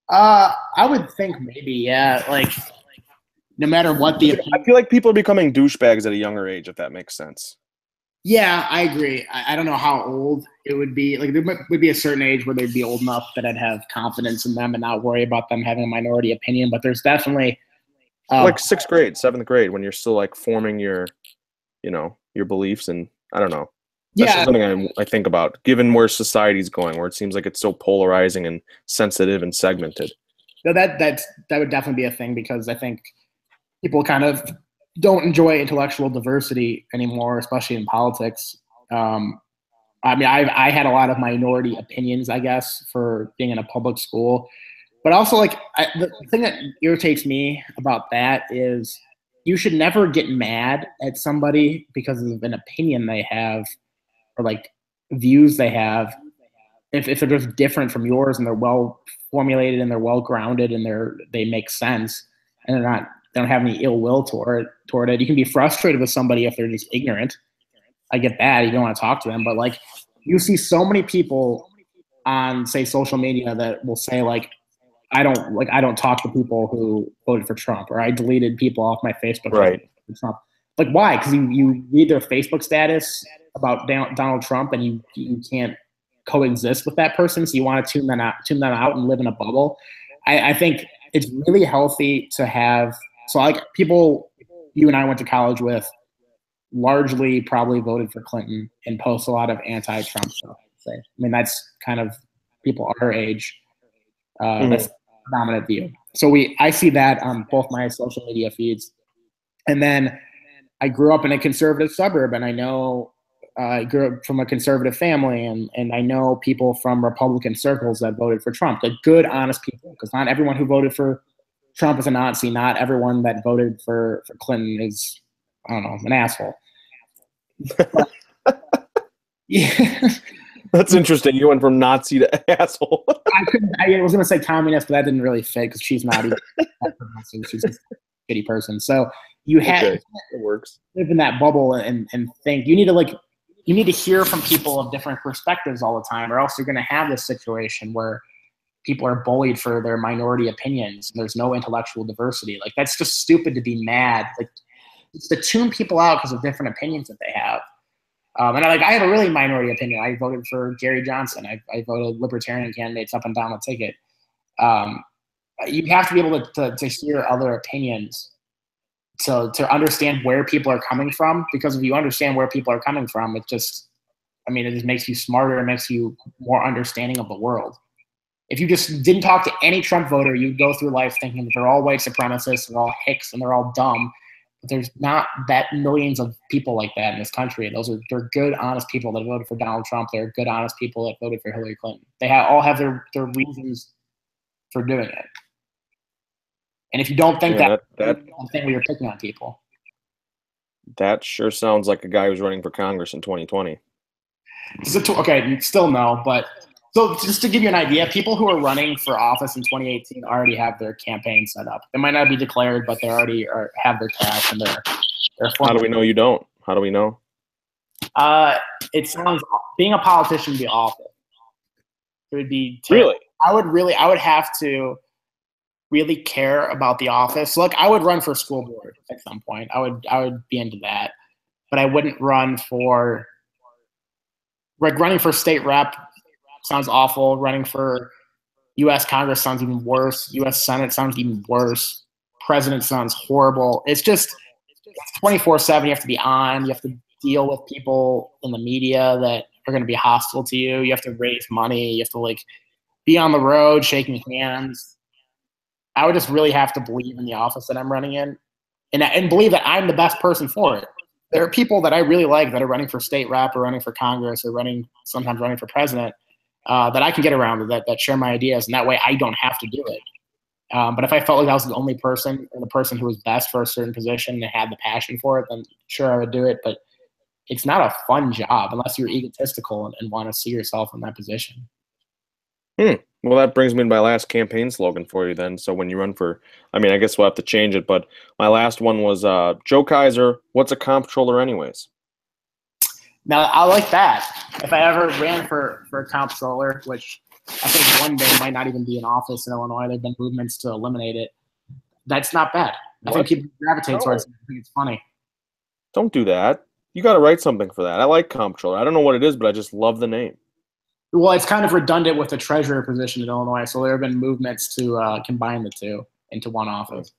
I would think maybe, yeah. No matter what I feel like people are becoming douchebags at a younger age, if that makes sense. Yeah, I agree. I don't know how old it would be. There would be a certain age where they'd be old enough that I'd have confidence in them and not worry about them having a minority opinion. But there's definitely 6th grade, 7th grade, when you're still forming your beliefs, and I don't know. That's just something I think about, given where society's going, where it seems like it's so polarizing and sensitive and segmented. No, that would definitely be a thing, because I think people kind of don't enjoy intellectual diversity anymore, especially in politics. I had a lot of minority opinions, I guess, for being in a public school. But also, the thing that irritates me about that is you should never get mad at somebody because of an opinion they have or like views they have. If they're just different from yours and they're well formulated and they're well grounded and they make sense and they don't have any ill will toward it. You can be frustrated with somebody if they're just ignorant. I get that. You don't want to talk to them, but like you see so many people on say social media that will say like I don't talk to people who voted for Trump, or I deleted people off my Facebook Right. for Trump. Like why? Because you read their Facebook status about Donald Trump and you can't coexist with that person, so you want to tune them out and live in a bubble. I think it's really healthy to have so like people you and I went to college with largely probably voted for Clinton and post a lot of anti-Trump stuff. I mean that's kind of people our age. That's the dominant view. So I see that on both my social media feeds, and then I grew up in a conservative suburb, and I know I grew up from a conservative family, and I know people from Republican circles that voted for Trump, like good, honest people, because not everyone who voted for Trump is a Nazi. Not everyone that voted for Clinton is, I don't know, an asshole. But, yeah. That's interesting. You went from Nazi to asshole. I was going to say communist, but that didn't really fit because she's not even she's just a shitty person. So you have Okay. It works. live in that bubble and think you need to hear from people of different perspectives all the time, or else you're going to have this situation where people are bullied for their minority opinions and there's no intellectual diversity. Like that's just stupid to be mad. Like it's to tune people out because of different opinions that they have. And I have a really minority opinion. I voted for Gary Johnson. I voted libertarian candidates up and down the ticket. You have to be able to hear other opinions to understand where people are coming from, because if you understand where people are coming from, it just makes you smarter. It makes you more understanding of the world. If you just didn't talk to any Trump voter, you'd go through life thinking that they're all white supremacists, they're all hicks, and they're all dumb. But there's not that millions of people like that in this country. They're good, honest people that voted for Donald Trump. They're good, honest people that voted for Hillary Clinton. They all have their reasons for doing it. And if you don't think that I think you're picking on people. That sure sounds like a guy who's running for Congress in 2020. Okay, still no, but so just to give you an idea, people who are running for office in 2018 already have their campaign set up. They might not be declared, but they already have their cash and their. How do we know you don't? How do we know? It sounds being a politician would be awful. It would be terrible. Really? I would have to really care about the office. Look, I would run for school board at some point. I would be into that, but I wouldn't run for running for state rep. Sounds awful. Running for U.S. Congress sounds even worse. U.S. Senate sounds even worse. President sounds horrible. It's just 24/7. You have to be on. You have to deal with people in the media that are going to be hostile to you. You have to raise money. You have to be on the road, shaking hands. I would just really have to believe in the office that I'm running in, and believe that I'm the best person for it. There are people that I really like that are running for state rep or running for Congress or sometimes running for president. That I can get around that share my ideas, and that way I don't have to do it. But if I felt like I was the only person or the person who was best for a certain position and had the passion for it, then sure I would do it. But it's not a fun job unless you're egotistical and want to see yourself in that position. Well, that brings me to my last campaign slogan for you then. So when you run for, I guess we'll have to change it, but my last one was Joe Kaiser, what's a comptroller anyways? Now, I like that. If I ever ran for a comptroller, which I think one day might not even be in office in Illinois, there have been movements to eliminate it. That's not bad. I think people gravitate towards it. I think it's funny. Don't do that. You got to write something for that. I like comptroller. I don't know what it is, but I just love the name. Well, it's kind of redundant with the treasurer position in Illinois, so there have been movements to combine the two into one office.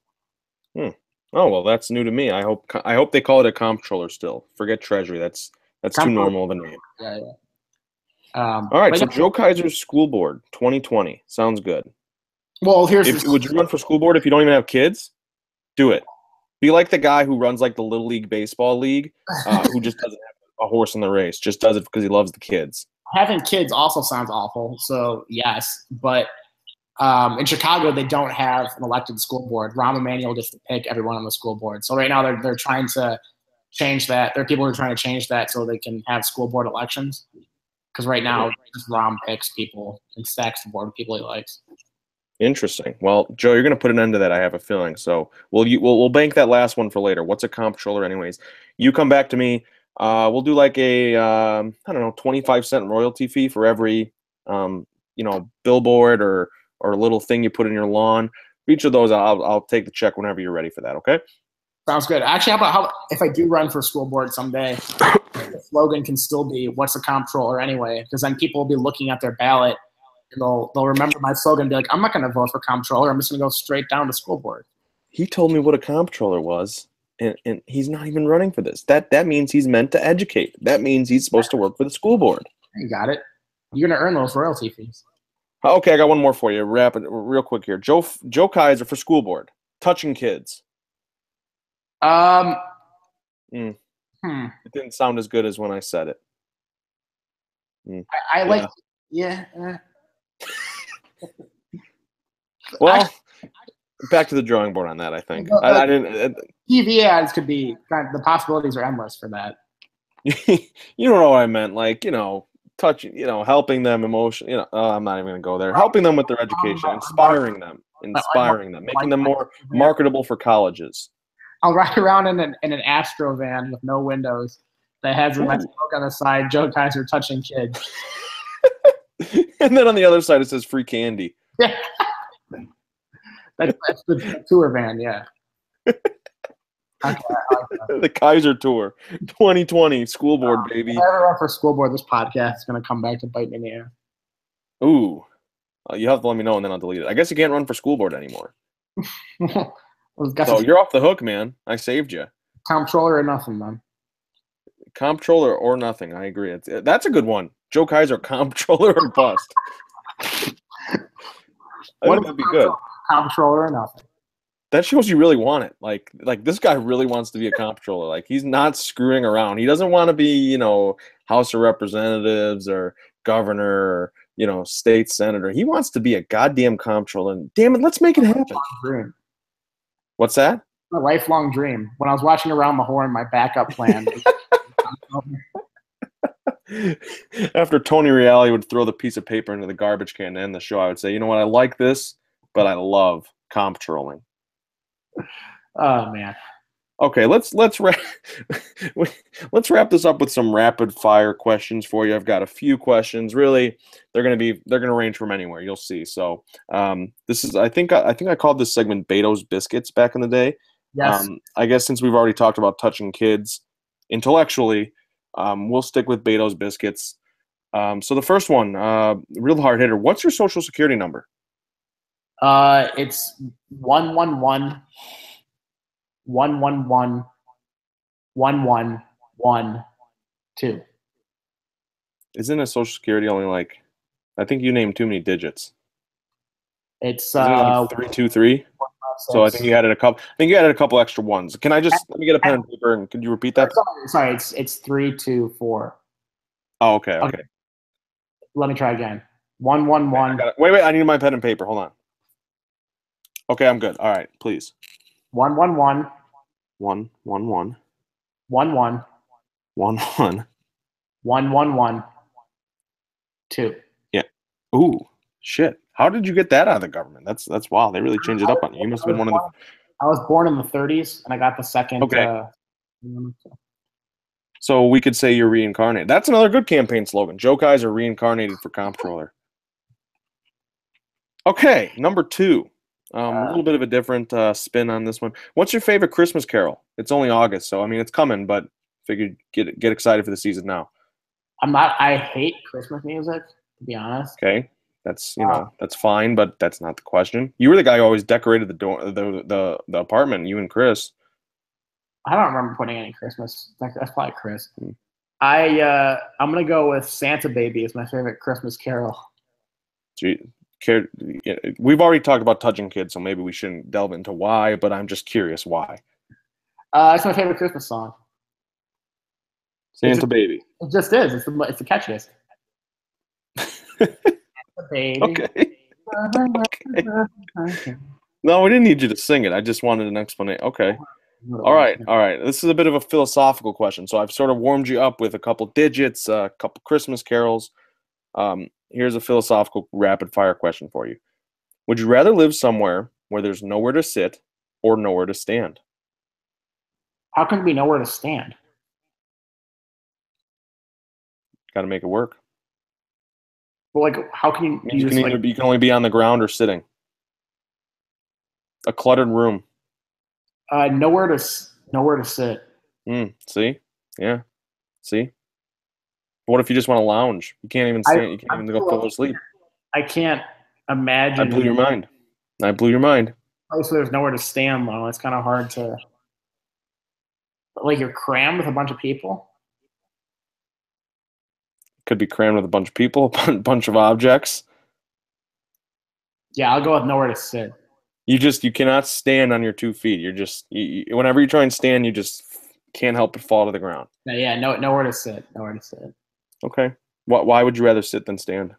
Oh, well, that's new to me. I hope they call it a comptroller still. Forget treasury. That's too normal of a name. Yeah. All right, so Joe Kaiser's school board 2020 sounds good. Well, would you run for school board if you don't even have kids? Do it. Be like the guy who runs the Little League Baseball League, who just doesn't have a horse in the race, just does it because he loves the kids. Having kids also sounds awful, so yes, but In Chicago, they don't have an elected school board. Rahm Emanuel gets to pick everyone on the school board. So right now they're trying to change that. There are people who are trying to change that so they can have school board elections. Because right now, just Rahm picks people and stacks the board with people he likes. Interesting. Well, Joe, you're going to put an end to that, I have a feeling. So we'll bank that last one for later. What's a comptroller, anyways? You come back to me. We'll do like a I don't know, 25-cent royalty fee for every billboard or little thing you put in your lawn. For each of those, I'll take the check whenever you're ready for that. Okay. Sounds good. Actually, how if I do run for school board someday, the slogan can still be "What's a comptroller?" anyway, because then people will be looking at their ballot and they'll remember my slogan and be like, "I'm not going to vote for comptroller. I'm just going to go straight down to school board." He told me what a comptroller was, and he's not even running for this. That means he's meant to educate. That means he's supposed to work for the school board. You got it. You're going to earn those royalty fees. Okay, I got one more for you. Rapid, real quick here. Joe Kaiser for school board. Touching kids. It didn't sound as good as when I said it. I like, yeah. Well, back to the drawing board on that. I think I didn't. TV ads could be the possibilities are endless for that. You don't know what I meant, like touching, helping them emotionally. I'm not even going to go there. Helping them with their education, inspiring them, making them more marketable for colleges. I'll ride around in an Astro van with no windows that has a nice smoke on the side. Joe Kaiser touching kids. And then on the other side it says free candy. Yeah, that's the tour van. Yeah. The Kaiser Tour 2020 school board, baby. If I ever run for school board, this podcast is going to come back to bite me in the ass. Ooh, you have to let me know and then I'll delete it. I guess you can't run for school board anymore. So you're off the hook, man. I saved you. Comptroller or nothing, man. Comptroller or nothing. I agree. That's a good one. Joe Kaiser, comptroller or bust. I think that'd be good. Comptroller or nothing. That shows you really want it. Like this guy really wants to be a comptroller. Like he's not screwing around. He doesn't want to be, House of Representatives or governor or, state senator. He wants to be a goddamn comptroller. And damn it, let's make it happen. Dream. What's that? My lifelong dream. When I was watching Around the Horn, my backup plan. After Tony Reali would throw the piece of paper into the garbage can to end the show, I would say, you know what, I like this, but I love comptrolling. Oh man. Okay, let's wrap this up with some rapid fire questions for you. I've got a few questions. Really, they're gonna range from anywhere. You'll see. So this is I think I called this segment Bato's Biscuits back in the day. Yes. I guess since we've already talked about touching kids intellectually, we'll stick with Bato's Biscuits. So the first one, real hard hitter. What's your social security number? It's 111 111 1112. Isn't a social security only like? I think you named too many digits. It's like 323. So I think you added a couple. I think you added a couple extra ones. Can I just let me get a pen and paper and could you repeat that? Sorry, it's 324. Oh, okay. Let me try again. 111. Wait, I need my pen and paper. Hold on. Okay, I'm good. All right, please. 111 111 11 11 1112. Yeah. Ooh, shit. How did you get that out of the government? That's wild. They really changed it up on you. You must have been one of the. I was born in the 30s, and I got the second. Okay. So we could say you're reincarnated. That's another good campaign slogan. Joe Kaiser reincarnated for comptroller. Okay, number 2. A little bit of a different spin on this one. What's your favorite Christmas carol? It's only August, so I mean it's coming, but figured get excited for the season now. I hate Christmas music, to be honest. Okay. That's that's fine, but that's not the question. You were the guy who always decorated the door, the apartment. You and Chris. I don't remember putting any Christmas. That's probably Chris. I'm gonna go with Santa Baby as my favorite Christmas carol. We've already talked about touching kids, so maybe we shouldn't delve into why. But I'm just curious why. It's my favorite Christmas song. Santa Baby. It just is. It's the catchiest. Baby. Okay. Okay. No, we didn't need you to sing it. I just wanted an explanation. Okay. All right. All right. This is a bit of a philosophical question. So I've sort of warmed you up with a couple digits, a couple Christmas carols. Here's a philosophical rapid fire question for you. Would you rather live somewhere where there's nowhere to sit or nowhere to stand? How can we know where to stand? Got to make it work. Well, like, how can you do You can just like either you can only be on the ground or sitting. A cluttered room. nowhere to sit? See? Yeah. See? What if you just want to lounge? You can't even I stand. You can't I even go feel fall like asleep. I can't I blew imagine your mind. I blew your mind. place where there's nowhere to stand though. It's kind of hard to like you're crammed with a bunch of people. Could be crammed with a bunch of people, a bunch of objects. Yeah, I'll go with nowhere to sit. You cannot stand on your 2 feet. You're just whenever you try and stand, you just can't help but fall to the ground. Yeah, no, nowhere to sit. Nowhere to sit. Okay. Why would you rather sit than stand?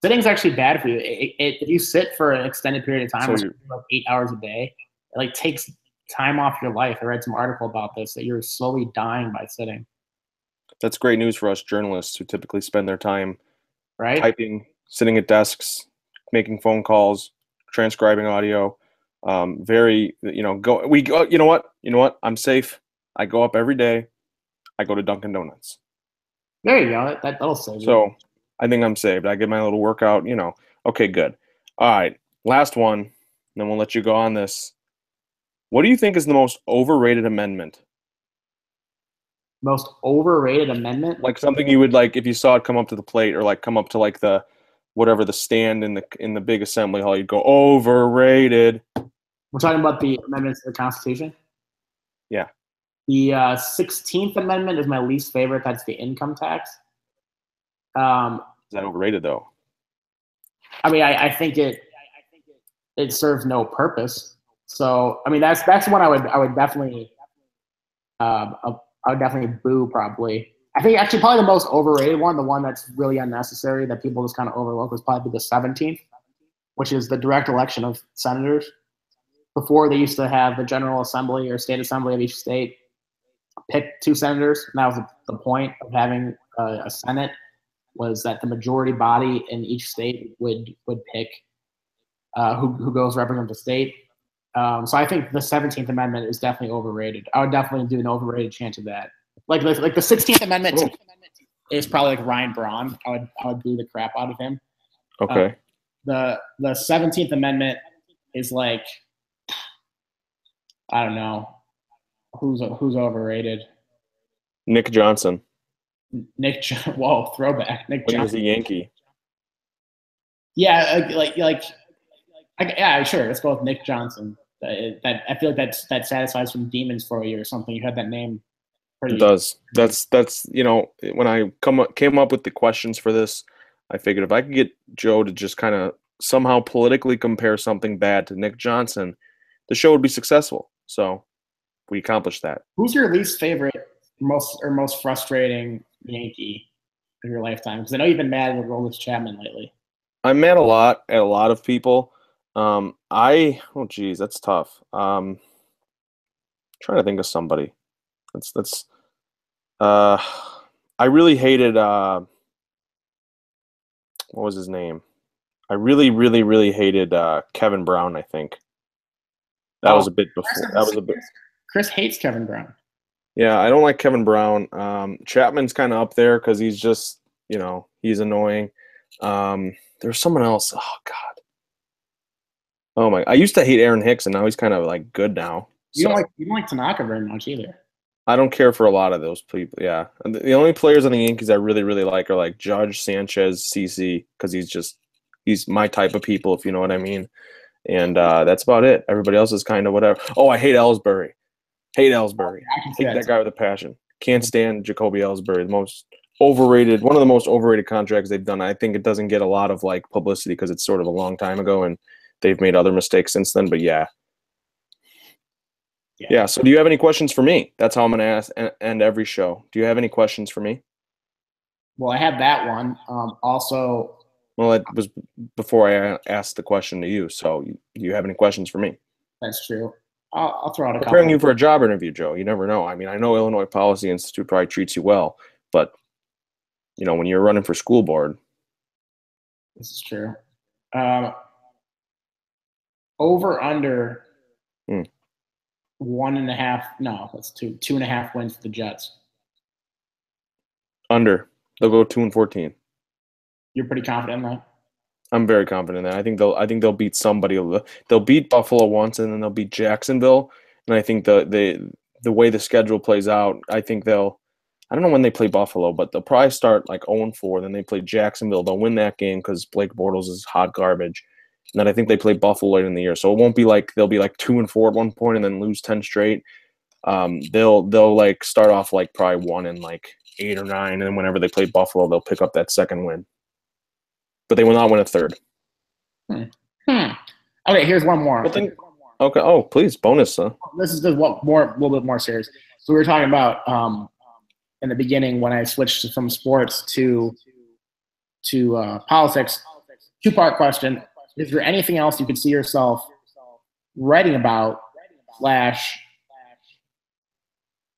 Sitting's actually bad for you. If you sit for an extended period of time, So which is you're like 8 hours a day, it like takes time off your life. I read some article about this that you're slowly dying by sitting. That's great news for us journalists who typically spend their time Right? typing, sitting at desks, making phone calls, transcribing audio. Very, go. We go. You know what? You know what? I'm safe. I go up every day. I go to Dunkin' Donuts. There you go. That'll save you. So I think I'm saved. I get my little workout. Okay, good. All right, last one. Then we'll let you go on this. What do you think is the most overrated amendment? Most overrated amendment. Like something you would like if you saw it come up to the plate or like come up to like the whatever the stand in the big assembly hall, you'd go overrated. We're talking about the amendments to the Constitution. Yeah. The 16th Amendment is my least favorite. That's the income tax. Is that overrated though? I mean, I think it serves no purpose. So I mean, that's one I would definitely I would definitely boo probably. I think actually probably the most overrated one, the one that's really unnecessary that people just kind of overlook, was probably the 17th, which is the direct election of senators. Before they used to have the General Assembly or State Assembly of each state pick 2 senators, and that was the point of having a Senate, was that the majority body in each state would pick who goes represent the state. So I think the 17th Amendment is definitely overrated. I would definitely do an overrated chance of that. Like the 16th Amendment is probably like Ryan Braun. I would boo the crap out of him. Okay. The 17th Amendment is like, I don't know who's overrated. Nick Johnson Whoa, throwback. Nick when he was a Johnson. Yankee. Yeah, yeah, sure. Let's go with Nick Johnson. That I feel like that satisfies some demons for you or something. You had that name It pretty. does. That's when I came up with the questions for this, I figured if I could get Joe to just kind of somehow politically compare something bad to Nick Johnson, the show would be successful. So we accomplished that. Who's your least favorite, most frustrating Yankee of your lifetime? Because I know you've been mad at Aroldis Chapman lately. I'm mad at a lot of people. Oh geez, that's tough. Trying to think of somebody. That's uh I really hated what was his name? I really, really, really hated Kevin Brown, I think. That was Oh, a bit before. That was a bit. Chris hates Kevin Brown. Yeah, I don't like Kevin Brown. Chapman's kind of up there because he's just, he's annoying. There's someone else. Oh God. Oh my! I used to hate Aaron Hicks, and now he's kind of like good now. So You don't like Tanaka very much either. I don't care for a lot of those people. Yeah, and the only players on the Yankees I really, really like are like Judge, Sanchez, CC, because he's my type of people, if you know what I mean. And that's about it. Everybody else is kind of whatever. Oh, I hate Ellsbury. Hate Ellsbury. Hate that guy with a passion. Can't stand Jacoby Ellsbury. The most overrated, one of the most overrated contracts they've done. I think it doesn't get a lot of like publicity because it's sort of a long time ago and they've made other mistakes since then. But yeah. So do you have any questions for me? That's how I'm going to end every show. Do you have any questions for me? Well, I have that one. Also, Well, that was before I asked the question to you. So, do you have any questions for me? That's true. I'll throw out a Preparing couple. you for a job interview, Joe. You never know. I mean, I know Illinois Policy Institute probably treats you well, but when you're running for school board, This is true. Um, over under hmm, 1.5. No, that's 2.5 wins for the Jets. under, they'll go 2-14. You're pretty confident in that? I'm very confident in that. I think they'll beat somebody. They'll beat Buffalo once, and then they'll beat Jacksonville. And I think the way the schedule plays out, I think they'll. I don't know when they play Buffalo, but they'll probably start like 0-4. Then they play Jacksonville. They'll win that game because Blake Bortles is hot garbage. And then I think they play Buffalo later in the year, so it won't be like they'll be like 2-4 at one point and then lose 10 straight. They'll like start off like probably 1-8 or 9, and then whenever they play Buffalo, they'll pick up that second win. But they will not win a third. Hmm. Hmm. Okay, here's one more. Well, then, okay. Oh, please, bonus, huh? This is just a little bit more serious. So we were talking about in the beginning when I switched from sports to politics. Two-part question: is there anything else you could see yourself writing about, slash,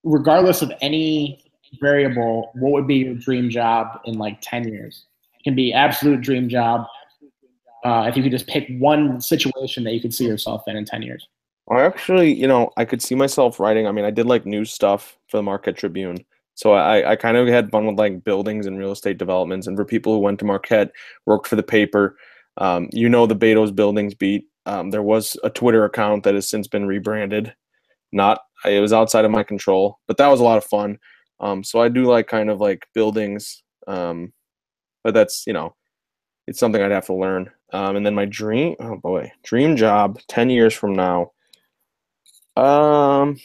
regardless of any variable, what would be your dream job in like 10 years? It can be absolute dream job. If you could just pick one situation that you could see yourself in 10 years. I actually, I could see myself writing. I mean, I did like news stuff for the Marquette Tribune. So I kind of had fun with like buildings and real estate developments. And for people who went to Marquette, worked for the paper, the Beto's Buildings beat. There was a Twitter account that has since been rebranded. It was outside of my control, but that was a lot of fun. So I do like kind of like buildings, but that's, it's something I'd have to learn. And then my dream job 10 years from now. Um,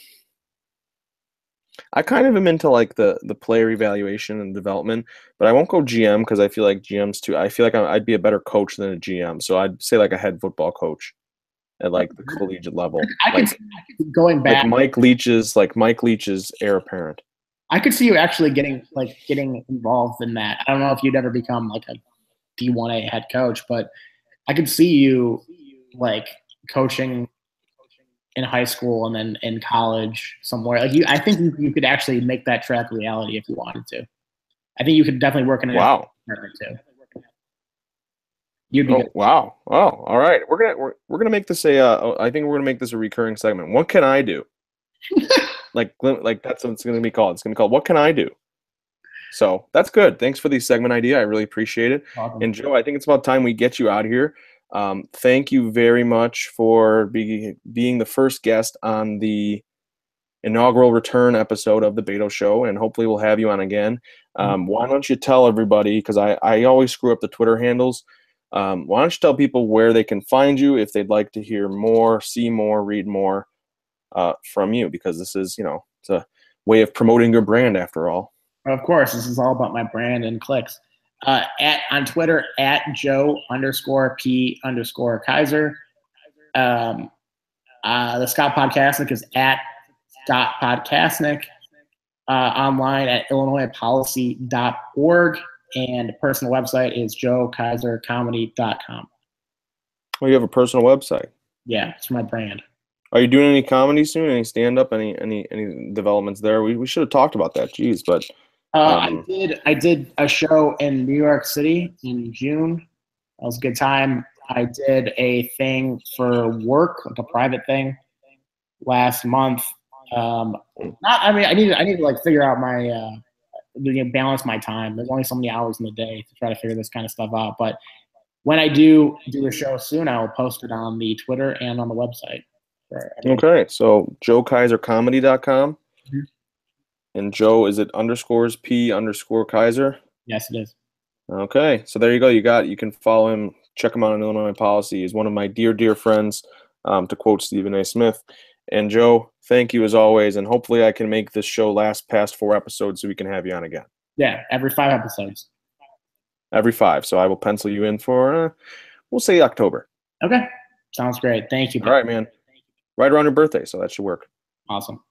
I kind of am into like the player evaluation and development, but I won't go GM because I feel like GM's too. I feel like I'd be a better coach than a GM, so I'd say like a head football coach at like the collegiate level, I could going like back. Mike Leach's heir apparent. I could see you actually getting involved in that. I don't know if you'd ever become like a D1A head coach, but I could see you like coaching in high school and then in college somewhere. I think you could actually make that track a reality if you wanted to. I think you could definitely work in an Wow. department too. You'd be good. Wow. Oh, all right. We're gonna make this I think we're gonna make this a recurring segment. What can I do? like that's what it's gonna be called. It's gonna be called What Can I Do? So that's good. Thanks for the segment idea. I really appreciate it. Awesome. And Joe, I think it's about time we get you out of here. Thank you very much for being the first guest on the inaugural return episode of the Bato Show, and hopefully we'll have you on again. Why don't you tell everybody, because I always screw up the Twitter handles, why don't you tell people where they can find you if they'd like to hear more, see more, read more from you, because this is, it's a way of promoting your brand after all. Of course, this is all about my brand and clicks. On Twitter at Joe_P_Kaiser. The Scott Podcastnik is at Scott Podcastnik. Online at IllinoisPolicy.org, and the personal website is joekaisercomedy.com. Well, you have a personal website. Yeah, it's my brand. Are you doing any comedy soon? Any stand up? Any developments there? We should have talked about that. Jeez, but I did a show in New York City in June. That was a good time. I did a thing for work, like a private thing, last month. I need to like figure out my balance my time. There's only so many hours in the day to try to figure this kind of stuff out. But when I do a show soon, I will post it on the Twitter and on the website. Okay, so joekaisercomedy.com. Mm-hmm. And Joe, is it _P_Kaiser? Yes, it is. Okay, so there you go. You can follow him. Check him out on Illinois Policy. He's one of my dear friends, to quote Stephen A. Smith. And Joe, thank you as always. And hopefully I can make this show last past 4 episodes so we can have you on again. Yeah, every 5 episodes. Every 5. So I will pencil you in for, we'll say October. Okay, sounds great. Thank you. All right, man. Right around your birthday, so that should work. Awesome.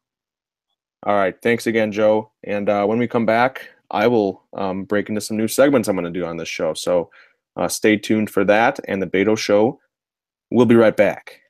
All right, thanks again, Joe. And when we come back, I will break into some new segments I'm going to do on this show. So Stay tuned for that and the Bato Show. We'll be right back.